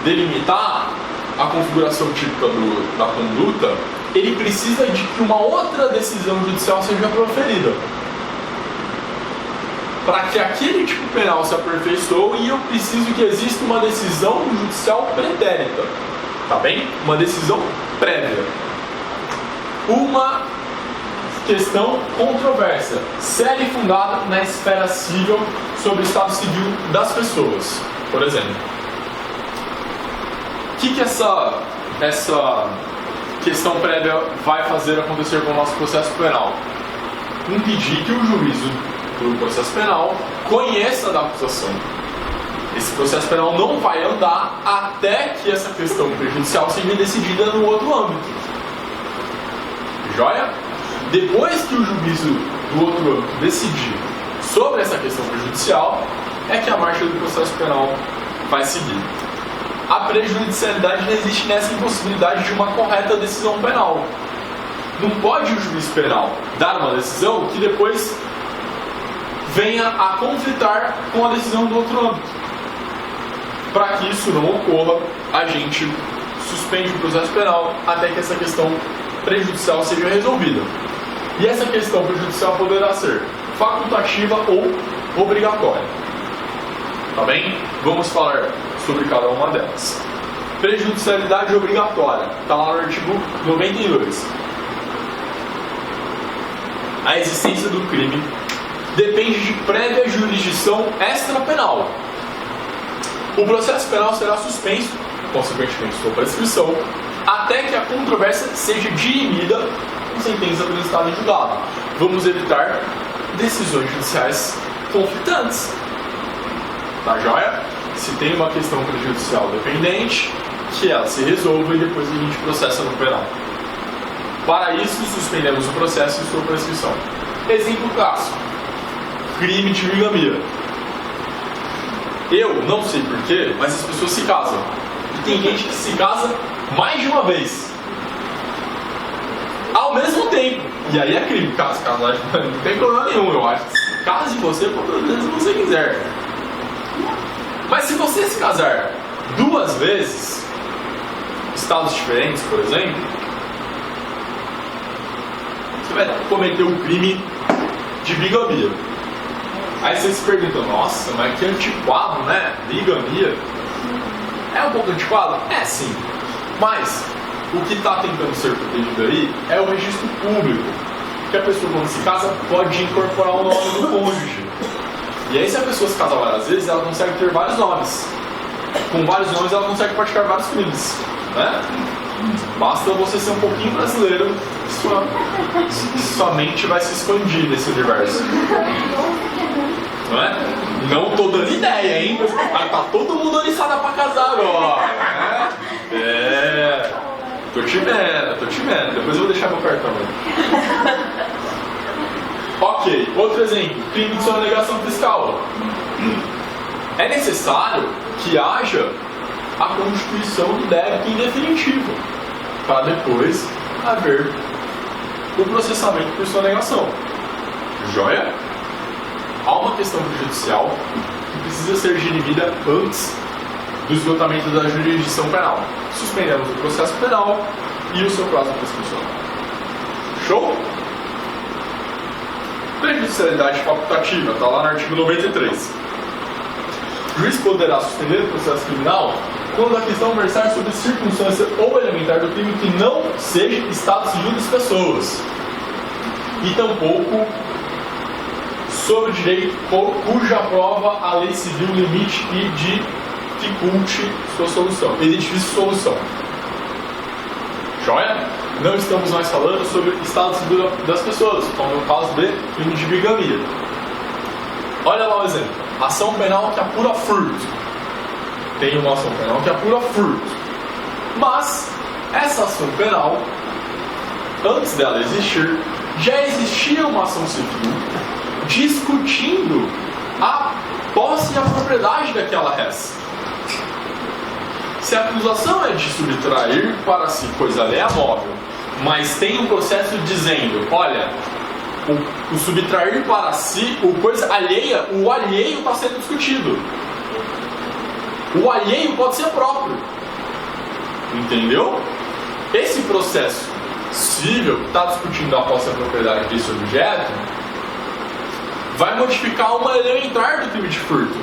delimitar a configuração típica da conduta, ele precisa de que uma outra decisão judicial seja proferida. Para que aquele tipo penal se aperfeiçoe, eu preciso que exista uma decisão judicial pretérita. Tá bem? Uma decisão prévia. Uma questão controversa, séria e fundada na esfera civil sobre o estado civil das pessoas. Por exemplo, o que essa questão prévia vai fazer acontecer com o nosso processo penal? Impedir que o juízo do processo penal conheça da acusação. Esse processo penal não vai andar até que essa questão prejudicial seja decidida no outro âmbito. Joia? Depois que o juízo do outro âmbito decidir sobre essa questão prejudicial, é que a marcha do processo penal vai seguir. A prejudicialidade não existe nessa impossibilidade de uma correta decisão penal. Não pode o juiz penal dar uma decisão que depois venha a conflitar com a decisão do outro âmbito. Para que isso não ocorra, a gente suspende o processo penal até que essa questão prejudicial seja resolvida. E essa questão prejudicial poderá ser facultativa ou obrigatória. Tá bem? Vamos falar sobre cada uma delas. Prejudicialidade obrigatória. Está lá no artigo 92. A existência do crime depende de prévia jurisdição extrapenal. O processo penal será suspenso, consequentemente sua prescrição, até que a controvérsia seja dirimida com sentença transitada em julgado. Vamos evitar decisões judiciais conflitantes. Tá joia? Se tem uma questão prejudicial dependente, que ela se resolva e depois a gente processa no penal. Para isso, suspendemos o processo e sua prescrição. Exemplo clássico: crime de bigamia. Eu não sei porquê, mas as pessoas se casam. E tem gente que se casa mais de uma vez. Ao mesmo tempo. E aí é crime. Casar não tem problema nenhum, eu acho. Case você quantas vezes você quiser. Mas se você se casar duas vezes, estados diferentes, por exemplo, você vai cometer um crime de bigamia. Aí você se pergunta, nossa, mas que antiquado, né? Bigamia. É um pouco antiquado? É, sim. Mas o que está tentando ser protegido aí é o registro público. Que a pessoa, quando se casa, pode incorporar o nome do cônjuge. E aí, se a pessoa se casa várias vezes, ela consegue ter vários nomes. Com vários nomes, ela consegue praticar vários crimes. Né? Basta você ser um pouquinho brasileiro, sua mente vai se expandir nesse universo. Não é? Não tô dando ideia, hein? Mas tá todo mundo oriçado pra casar agora. Né? É. Tô te vendo. Depois eu vou deixar meu cartão aí. Ok, outro exemplo. Crime de sonegação fiscal. É necessário que haja a constituição do débito em definitivo, para depois haver o processamento por sonegação. Joia? Há uma questão judicial que precisa ser dirimida antes do esgotamento da jurisdição penal. Suspendemos o processo penal e o seu prazo de prescrição. Show? Prejudicialidade facultativa, está lá no artigo 93. O juiz poderá suspender o processo criminal quando a questão versar sobre circunstância ou elementar do crime que não seja estado civil das pessoas, e tampouco sobre direito cuja prova a lei civil limite e dificulte sua solução. Identifique solução. Joia? Não estamos mais falando sobre estado civil das pessoas, como no caso de crime de bigamia. Olha lá o exemplo. Ação penal que apura furto. Tem uma ação penal que apura furto. Mas essa ação penal, antes dela existir, já existia uma ação civil discutindo a posse e a propriedade daquela res. Se a acusação é de subtrair para si coisa alheia móvel, mas tem um processo dizendo, olha, o subtrair para si, o coisa alheia, o alheio está sendo discutido. O alheio pode ser próprio. Entendeu? Esse processo civil que está discutindo a posse e a propriedade desse objeto vai modificar uma elementar do crime de furto.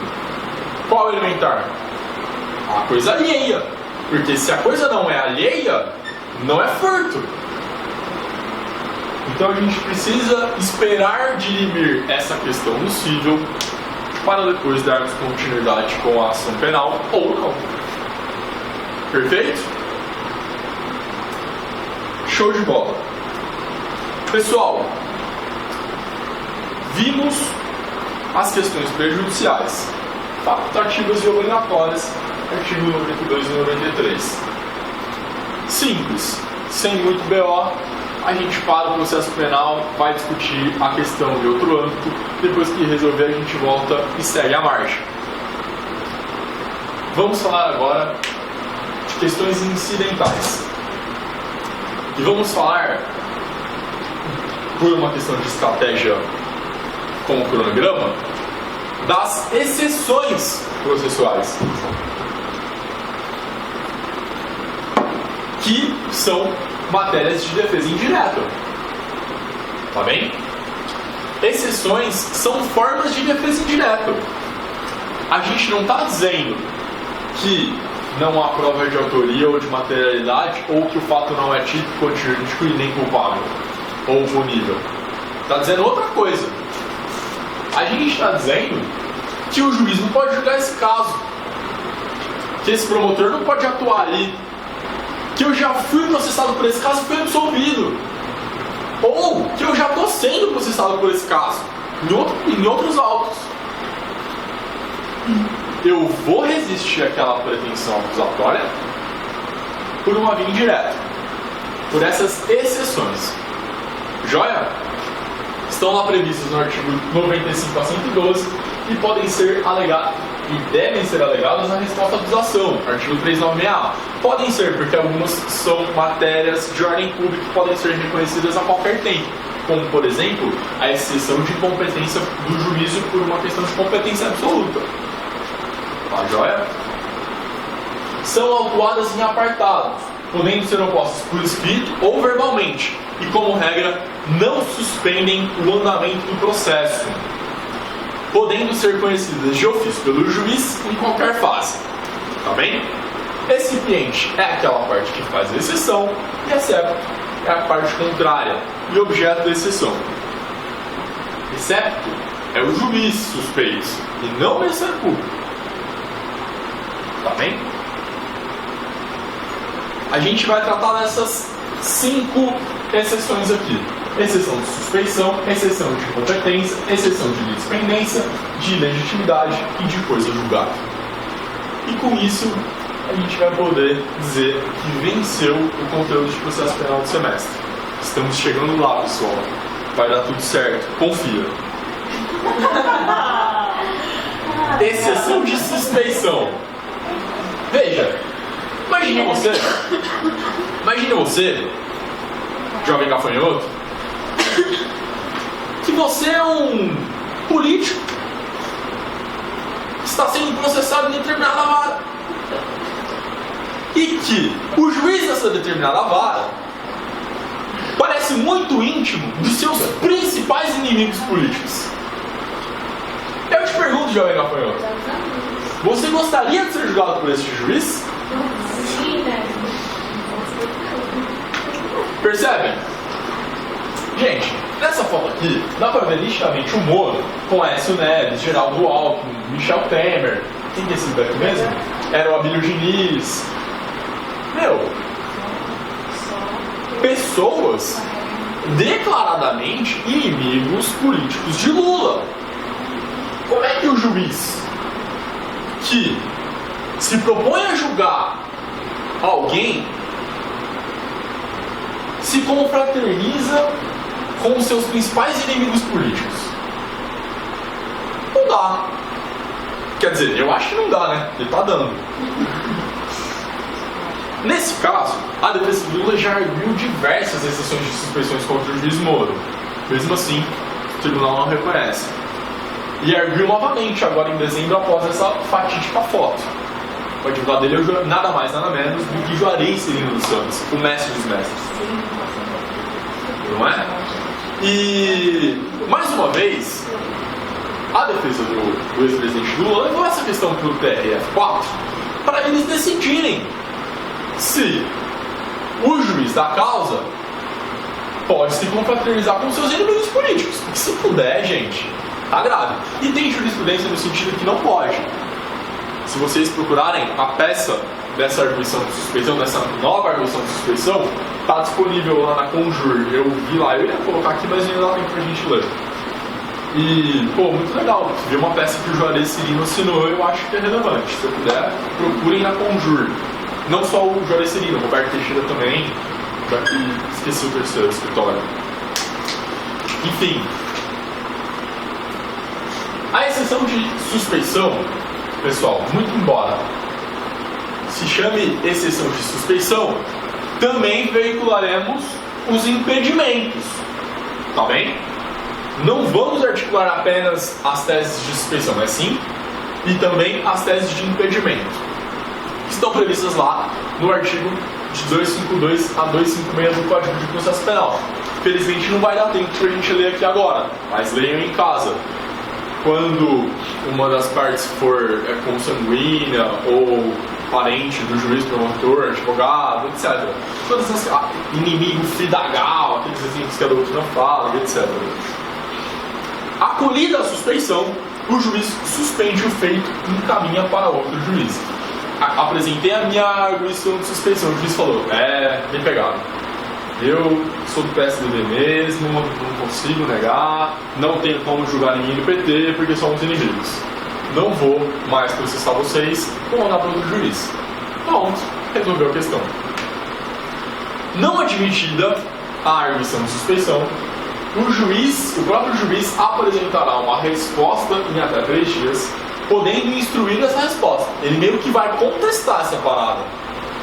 Qual elementar? A coisa alheia. Porque se a coisa não é alheia, não é furto. Então a gente precisa esperar dirimir essa questão no cível para depois darmos continuidade com a ação penal ou não. Perfeito? Show de bola. Pessoal, vimos as questões prejudiciais, facultativas e obrigatórias, artigo 92 e 93. Simples, sem muito BO, a gente para o processo penal, vai discutir a questão de outro âmbito, depois que resolver a gente volta e segue a marcha. Vamos falar agora de questões incidentais. E vamos falar, por uma questão de estratégia com o cronograma, das exceções processuais, que são matérias de defesa indireta. Tá bem? Exceções são formas de defesa indireta. A gente não está dizendo que não há prova de autoria ou de materialidade, ou que o fato não é típico, antijurídico e nem culpável ou punível. Está dizendo outra coisa. A gente está dizendo que o juiz não pode julgar esse caso, que esse promotor não pode atuar ali, que eu já fui processado por esse caso e fui absolvido, ou que eu já estou sendo processado por esse caso em outros autos. Eu vou resistir àquela pretensão acusatória por uma via indireta, por essas exceções. Joia? Estão lá previstas no artigo 95 a 112 e podem ser alegadas e devem ser alegadas na resposta à acusação, artigo 396A. Podem ser, porque algumas são matérias de ordem pública que podem ser reconhecidas a qualquer tempo, como, por exemplo, a exceção de incompetência do juízo por uma questão de competência absoluta. Tá, joia? São autuadas em apartados, podendo ser opostas por escrito ou verbalmente, e, como regra, não suspendem o andamento do processo, podendo ser conhecidas de ofício pelo juiz em qualquer fase. Tá bem? Recipiente é aquela parte que faz a exceção, e excepto é a parte contrária e objeto da exceção. Excepto é o juiz suspeito e não o Ministério Público. Tá bem? A gente vai tratar dessas 5 exceções aqui. Exceção de suspeição, exceção de competência, exceção de litisπendência, de legitimidade e de coisa julgada. E com isso, a gente vai poder dizer que venceu o conteúdo de processo penal do semestre. Estamos chegando lá, pessoal. Vai dar tudo certo. Confia. Exceção de suspeição. Veja, imagine você, jovem gafanhoto, que você é um político que está sendo processado em determinada vara e que o juiz dessa determinada vara parece muito íntimo dos seus principais inimigos políticos. Eu te pergunto, jovem gafanhoto, Você gostaria de ser julgado por este juiz? Sim, né? Percebem? Gente, nessa foto aqui, dá pra ver nitidamente o Moro com Écio Neves, Geraldo Alckmin, Michel Temer. Quem que é esse daqui mesmo? Era o Abílio Diniz. Meu, pessoas declaradamente inimigos políticos de Lula. Como é que o juiz que se propõe a julgar alguém se confraterniza com os seus principais inimigos políticos? Não dá. Quer dizer, eu acho que não dá, né? Ele tá dando. Nesse caso, a defesa de Lula já arguiu diversas exceções de suspeições contra o juiz Moro. Mesmo assim, o tribunal não reconhece. E arguiu novamente, agora em dezembro, após essa fatídica foto. O advogado dele é nada mais, nada menos do que Juarez Serino dos Santos, o mestre dos mestres. Não é? E, mais uma vez, a defesa do ex-presidente Lula levou essa questão para o TRF4 para eles decidirem se o juiz da causa pode se confraternizar com seus inimigos políticos. Porque se puder, gente, tá grave. E tem jurisprudência no sentido que não pode. Se vocês procurarem a peça dessa arguição de suspeição, dessa nova arguição de suspeição, tá disponível lá na Conjur. Eu vi lá, eu ia colocar aqui, mas ainda dá tempo pra gente ler. E, pô, muito legal. Vi uma peça que o Juarez Serino assinou, eu acho que é relevante. Se eu puder, procurem na Conjur. Não só o Juarez Serino, o Roberto Teixeira também, já que esqueci o terceiro escritório. Enfim. A exceção de suspeição, pessoal, muito embora se chame exceção de suspeição, também veicularemos os impedimentos. Tá bem? Não vamos articular apenas as teses de suspeição, mas sim, e também as teses de impedimento, que estão previstas lá no artigo de 252 a 256 do Código de Processo Penal. Felizmente não vai dar tempo para a gente ler aqui agora, mas leiam em casa. Quando uma das partes for consanguínea ou parente do juiz, promotor, advogado, etc. Todas as inimigo fidagal, aqueles exemplos que a doutrina fala, etc. Acolhida a suspeição, o juiz suspende o feito e encaminha para outro juiz. Apresentei a minha arguição de suspeição, o juiz falou, me pegaram. Eu sou do PSDB mesmo, não consigo negar, não tenho como julgar ninguém do PT porque somos inimigos. Não vou mais processar vocês, vou mandar para outro juiz. Pronto, resolveu a questão. Não admitida a arguição de suspeição, o próprio juiz apresentará uma resposta em até 3 dias, podendo instruir essa resposta. Ele meio que vai contestar essa parada,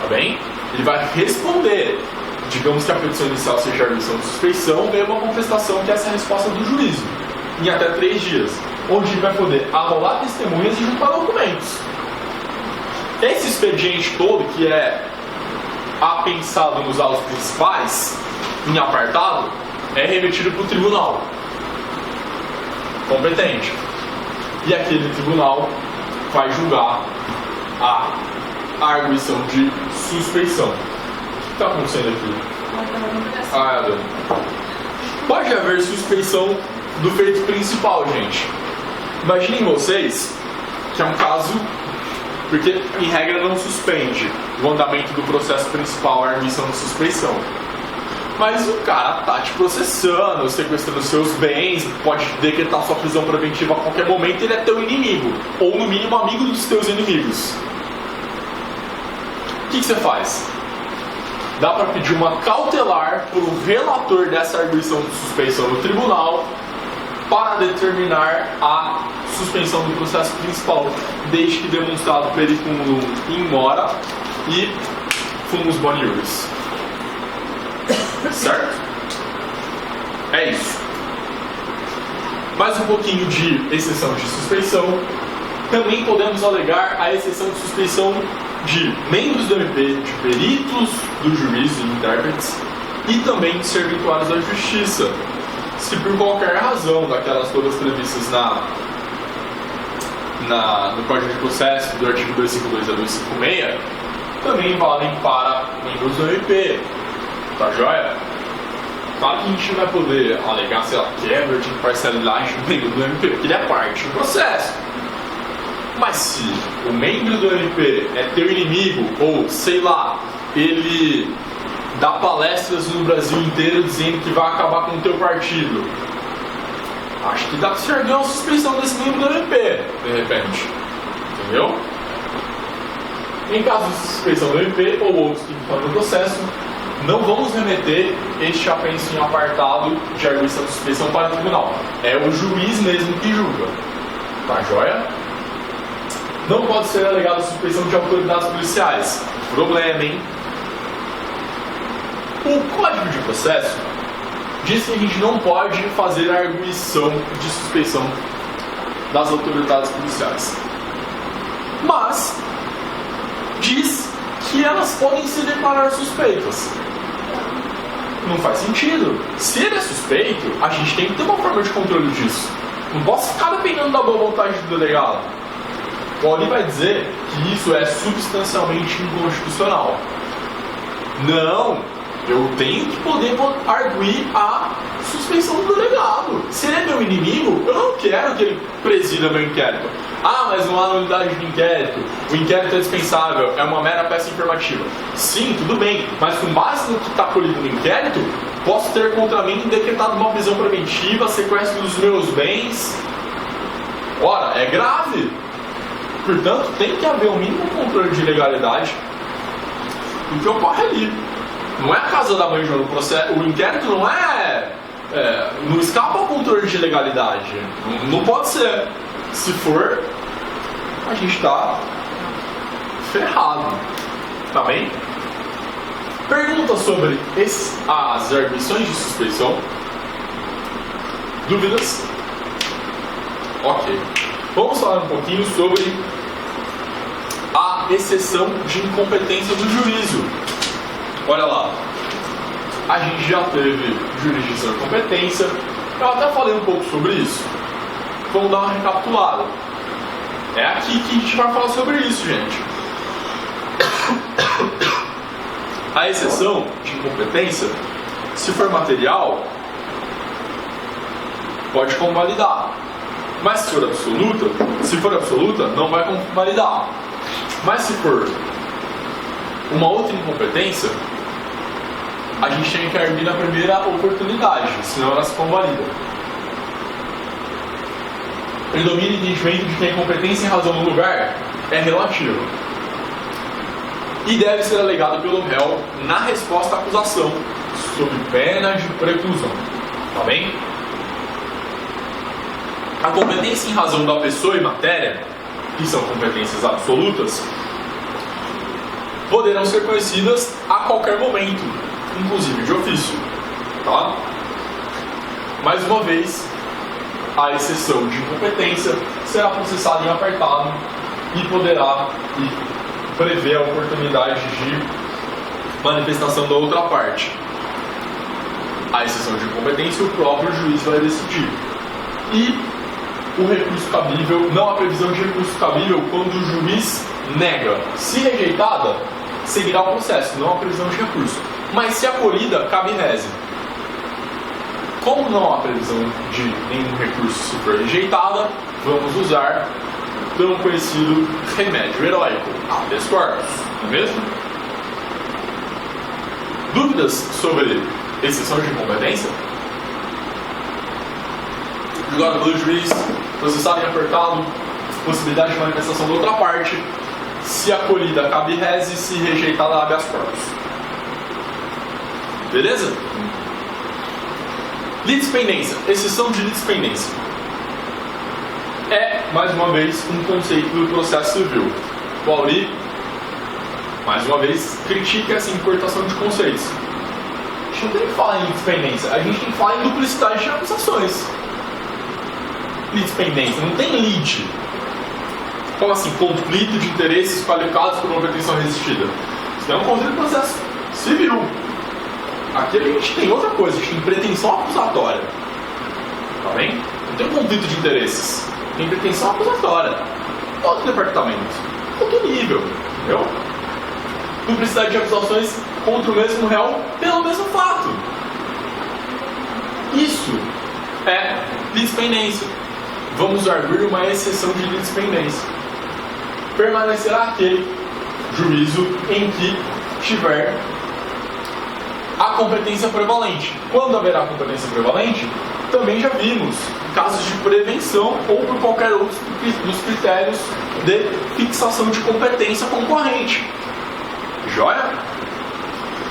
tá bem? Ele vai responder. Digamos que a petição inicial seja a arguição de suspeição, veio uma contestação que é essa resposta do juízo, em até 3 dias, onde ele vai poder arrolar testemunhas e juntar documentos. Esse expediente todo, que é apensado nos autos principais, em apartado, é remetido para o tribunal competente. E aquele tribunal vai julgar a arguição de suspeição. O que está acontecendo aqui? É a Dani. Pode haver suspeição do feito principal, gente. Imaginem vocês que é um caso, porque em regra não suspende o andamento do processo principal, a arguição de suspeição. Mas o cara tá te processando, sequestrando seus bens, pode decretar sua prisão preventiva a qualquer momento, ele é teu inimigo, ou no mínimo amigo dos teus inimigos. O que você faz? Dá para pedir uma cautelar por um relator dessa arguição de suspeição no tribunal para determinar a suspensão do processo principal, desde que demonstrado periculum in mora e fumus boni iuris. Certo? É isso. Mais um pouquinho de exceção de suspeição. Também podemos alegar a exceção de suspeição de membros do MP, de peritos do juízo e intérpretes, e também de servidores da justiça, se por qualquer razão, daquelas todas previstas no Código de Processo do artigo 252 a 256 também valem para membros do MP. Tá joia? Claro que a gente não vai poder alegar, sei lá, quebra de imparcialidade do membro do MP, porque ele é parte do processo. Mas se o membro do MP é teu inimigo, ou sei lá, ele dá palestras no Brasil inteiro dizendo que vai acabar com o teu partido, acho que dá pra se erguer uma suspensão desse membro do MP, de repente. Entendeu? Em caso de suspensão do MP ou outros que estão no processo, não vamos remeter este apenso em apartado de arguição de suspensão para o tribunal. É o juiz mesmo que julga. Tá joia? Não pode ser alegada suspensão de autoridades policiais. Problema, hein? O Código de Processo diz que a gente não pode fazer a arguição de suspeição das autoridades policiais. Mas diz que elas podem se declarar suspeitas. Não faz sentido. Se ele é suspeito, a gente tem que ter uma forma de controle disso. Não posso ficar dependendo da boa vontade do delegado. O Pauli vai dizer que isso é substancialmente inconstitucional. Não, eu tenho que poder arguir a suspeição do delegado. Se ele é meu inimigo, eu não quero que ele presida meu inquérito. Ah, mas não há nulidade de inquérito, o inquérito é dispensável, é uma mera peça informativa. Sim, tudo bem, mas com base no que está colhido no inquérito, posso ter contra mim decretado uma prisão preventiva, sequestro dos meus bens. Ora, é grave. Portanto, tem que haver um mínimo controle de legalidade do que ocorre ali. Não é a casa da mãe João, o inquérito não não escapa ao controle de legalidade. Não pode ser. Se for, a gente está ferrado. Tá bem? Pergunta sobre as arguições de suspeição. Dúvidas? Ok. Vamos falar um pouquinho sobre a exceção de incompetência do juízo. Olha lá. A gente já teve jurisdição de competência. Eu até falei um pouco sobre isso. Vamos dar uma recapitulada. É aqui que a gente vai falar sobre isso, gente. A exceção de incompetência, se for material, pode convalidar. Mas se for absoluta, não vai convalidar. Mas se for uma outra incompetência, a gente tem que arguir na primeira oportunidade, senão ela se convalida. Predomina o entendimento de que a incompetência em razão do lugar é relativa e deve ser alegada pelo réu na resposta à acusação, sob pena de preclusão. Tá bem? A competência em razão da pessoa e matéria, que são competências absolutas, poderão ser conhecidas a qualquer momento, inclusive de ofício. Tá? Mais uma vez, a exceção de incompetência será processada em apartado e poderá prever a oportunidade de manifestação da outra parte. A exceção de incompetência o próprio juiz vai decidir. E o recurso cabível, não há previsão de recurso cabível quando o juiz nega. Se rejeitada, seguirá o processo, não há previsão de recurso. Mas se acolhida, cabe reze. Como não há previsão de nenhum recurso se for rejeitada, vamos usar o tão conhecido remédio heróico, habeas corpus, não é mesmo? Dúvidas sobre exceção de incompetência? Julgado pelo juiz, processado em apertado, possibilidade de manifestação da outra parte, se acolhida, cabe reze, se rejeitada, habeas corpus. Beleza? Litispendência, exceção de litispendência. É, mais uma vez, um conceito do processo civil. Pauli, mais uma vez, critica essa importação de conceitos. A gente não tem que falar em litispendência, a gente tem que falar em duplicidade de acusações. Litispendência, não tem lite. Como assim? Conflito de interesses qualificados por uma pretensão resistida. Isso é um conceito do processo civil. Aqui a gente tem outra coisa, a gente tem pretensão acusatória. Tá bem? Não tem conflito de interesses, tem pretensão acusatória. todo departamento, todo nível, entendeu? Duplicidade de acusações contra o mesmo réu pelo mesmo fato. Isso é litispendência. Vamos arguir uma exceção de litispendência. Permanecerá aquele juízo em que tiver a competência prevalente. Quando haverá competência prevalente, também já vimos casos de prevenção ou por qualquer outro dos critérios de fixação de competência concorrente. Joia?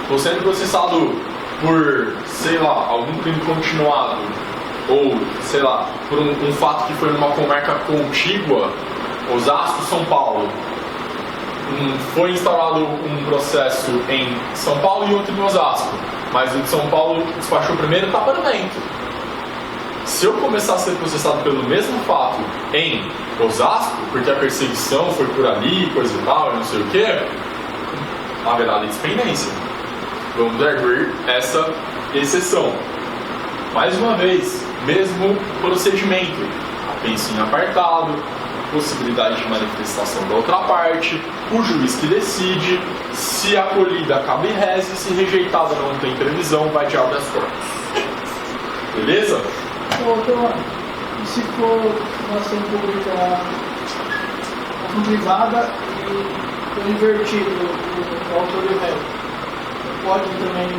Ou sendo processado por, sei lá, algum crime continuado, ou, sei lá, por um fato que foi numa comarca contígua, Osasco, São Paulo. Foi instaurado um processo em São Paulo e outro em Osasco, mas o de São Paulo despachou primeiro, está paramento. Se eu começar a ser processado pelo mesmo fato em Osasco, porque a perseguição foi por ali, coisa e tal, não sei o que, haverá litispendência. Vamos arguir essa exceção. Mais uma vez, mesmo procedimento, apenso em apartado, possibilidade de manifestação da outra parte, o juiz que decide, se acolhida cabe reze, se rejeitada não tem previsão, vai de habeas corpus. Beleza? E se for uma ação pública, ação privada e foi invertido o autor e o réu, pode também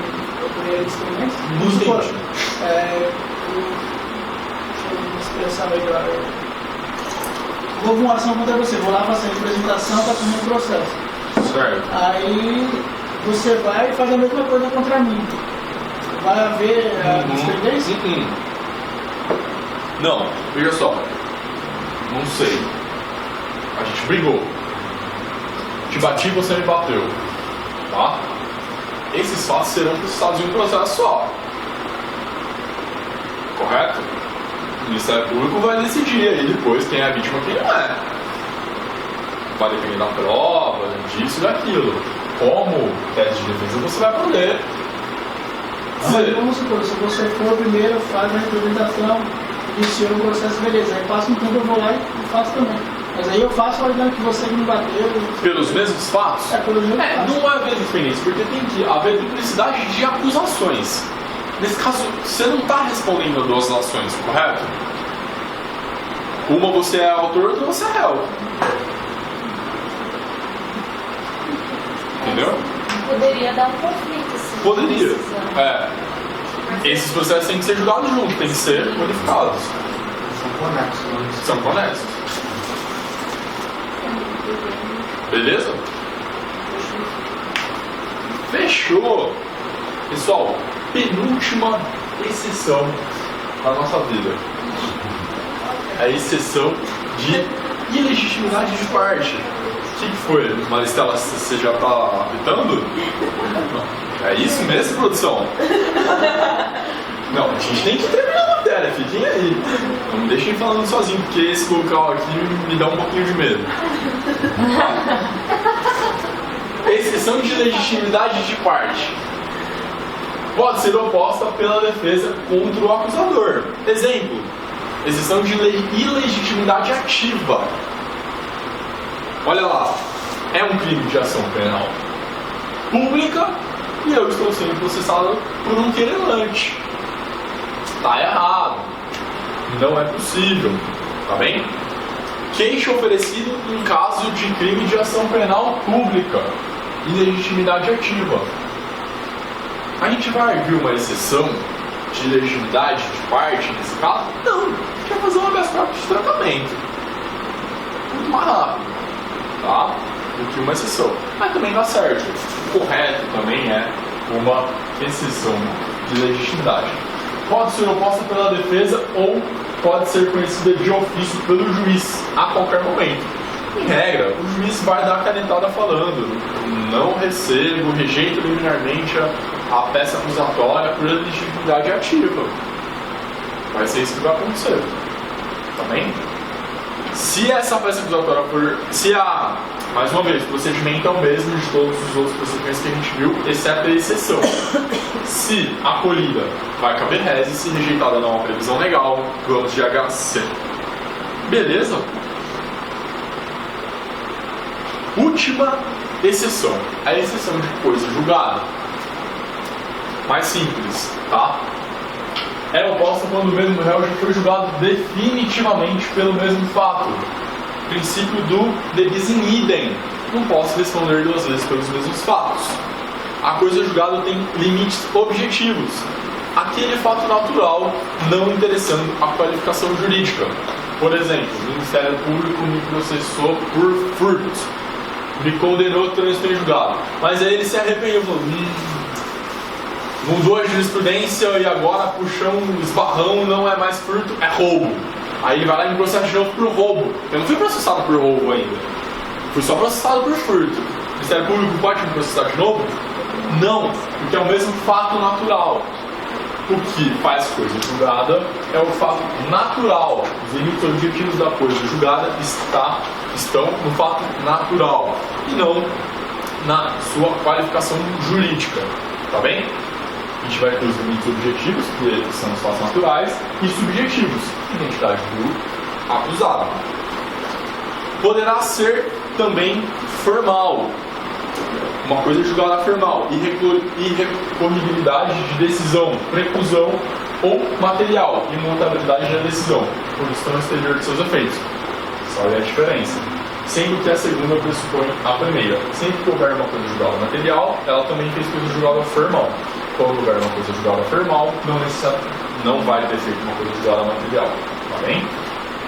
ocorrer litispendência? Nos deixa eu me expressar melhor. Houve uma ação contra você, vou lá fazer a representação para assumir o processo. Certo. Aí você vai e faz a mesma coisa contra mim. Vai haver litispendência? Não, veja só. Não sei. A gente brigou. Te bati e você me bateu. Tá? Esses fatos serão processados em um processo só. Correto? O Ministério Público vai decidir aí depois quem é a vítima e quem não é. Vai depender da prova, disso e daquilo. Como teste de defesa você vai poder dizer. Vamos supor, se você for o primeiro, faz a representação, iniciou o processo, beleza. Aí passa um tempo, eu vou lá e faço também. Mas aí eu faço olhando que você me bateu. Pelos mesmos fatos? Pelos mesmos fatos. Não é a mesma experiência, porque tem que haver duplicidade de acusações. Nesse caso, você não está respondendo a duas ações, correto? Uma você é autor, outra você é réu. Entendeu? Poderia dar um conflito, sim. Poderia. Esses processos têm que ser julgados juntos, têm que ser unificados. São conexos. Beleza? Fechou! Pessoal, penúltima exceção da nossa vida. A exceção de ilegitimidade de parte. O que foi? Maristela, você já está apitando? É isso mesmo, produção? Não, a gente tem que terminar a matéria, fiquem aí. Não me deixem falando sozinho, porque esse local aqui me dá um pouquinho de medo. Exceção de legitimidade de parte. Pode ser oposta pela defesa contra o acusador. Exemplo, exceção de ilegitimidade ativa. Olha lá, é um crime de ação penal pública e eu estou sendo processado por um querelante. Está errado. Não é possível. Tá bem? Queixa oferecido em caso de crime de ação penal pública. Ilegitimidade ativa. A gente vai arguir uma exceção de legitimidade de parte nesse caso? Não. A gente vai fazer uma habeas corpus de tratamento. Muito mais rápido. Tá? Do que uma exceção. Mas também dá certo. O correto também é uma exceção de legitimidade. Pode ser oposta pela defesa ou pode ser conhecida de ofício pelo juiz a qualquer momento. Em regra, o juiz vai dar a canetada falando: não recebo, rejeito liminarmente a peça acusatória por legitimidade ativa. Vai ser isso que vai acontecer. Tá bem? Se essa peça acusatória for... mais uma vez, o procedimento é o mesmo de todos os outros procedimentos que a gente viu, exceto a exceção. Se acolhida, vai caber reze, se rejeitada não há uma previsão legal, vamos de HC. Beleza? última exceção, a exceção de coisa julgada. Mais simples, tá? É oposta quando o mesmo réu já foi julgado definitivamente pelo mesmo fato. Princípio do de bis in idem. Não posso responder duas vezes pelos mesmos fatos. A coisa julgada tem limites objetivos. Aquele fato natural não interessando a qualificação jurídica. Por exemplo, o Ministério Público me processou por furto. Me condenou, transferiu julgado. Mas aí ele se arrependeu e falou, mudou a jurisprudência e agora puxão, esbarrão não é mais furto, é roubo. Aí ele vai lá e me processa de novo por roubo. Eu não fui processado por roubo ainda. Fui só processado por furto. O Ministério Público pode me processar de novo? Não, porque é o mesmo fato natural. O que faz coisa julgada é o fato natural. Os limites objetivos da coisa julgada estão no fato natural e não na sua qualificação jurídica. Tá bem? A gente vai ter os limites objetivos, que são os fatos naturais, e subjetivos, identidade do acusado. Poderá ser também formal. Uma coisa julgada formal, irrecorribilidade de decisão, preclusão ou material, imutabilidade da decisão, por questão exterior de seus efeitos. Só é a diferença. Sendo que a segunda pressupõe a primeira. Sempre que houver uma coisa julgada material, ela também fez coisa julgada formal. Quando houver uma coisa julgada formal, não vai ter feito uma coisa julgada material. Tá bem?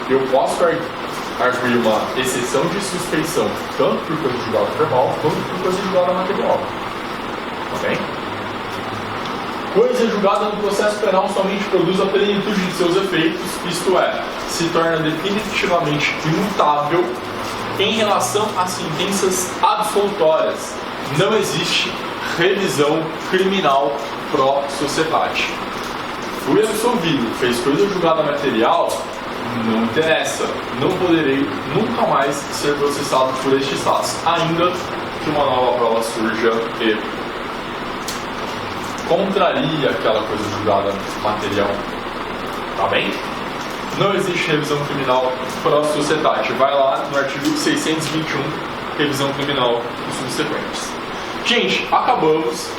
Eu posso arguir uma exceção de suspeição, tanto por coisa julgada formal, quanto por coisa julgada material. Tá bem? Coisa julgada no processo penal somente produz a plenitude de seus efeitos, isto é, se torna definitivamente imutável em relação às sentenças absolutórias. Não existe revisão criminal pró-sociedade. Fui absolvido, fez coisa julgada material, não interessa, não poderei nunca mais ser processado por estes fatos, ainda que uma nova prova surja e contraria aquela coisa julgada material. Tá bem? Não existe revisão criminal pró-sociedade. Vai lá no artigo 621, revisão criminal e subsequentes. Gente, acabamos.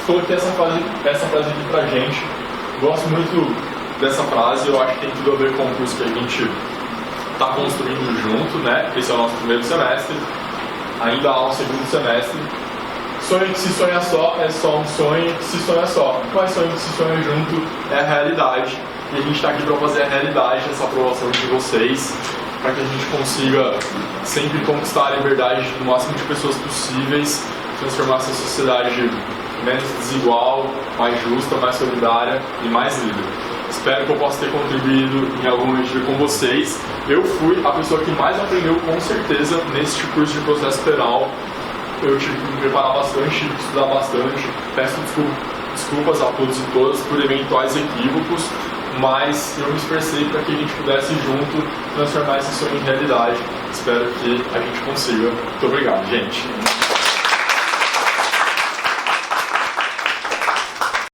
Coloquei essa frase aqui pra gente. Gosto muito dessa frase, eu acho que tem tudo a ver com o curso que a gente está construindo junto, né? Esse é o nosso primeiro semestre, ainda há um segundo semestre. Sonho que se sonha só é só um sonho que se sonha só, mas sonho que se sonha junto é a realidade. E a gente está aqui para fazer a realidade dessa aprovação de vocês, para que a gente consiga sempre conquistar a liberdade do máximo de pessoas possíveis, transformar essa sociedade menos desigual, mais justa, mais solidária e mais livre. Espero que eu possa ter contribuído em alguma medida com vocês. Eu fui a pessoa que mais aprendeu, com certeza, neste curso de processo penal. Eu tive que me preparar bastante, tive que estudar bastante. Peço desculpas a todos e todas por eventuais equívocos, mas eu me esforcei para que a gente pudesse junto transformar esse sonho em realidade. Espero que a gente consiga. Muito obrigado, gente.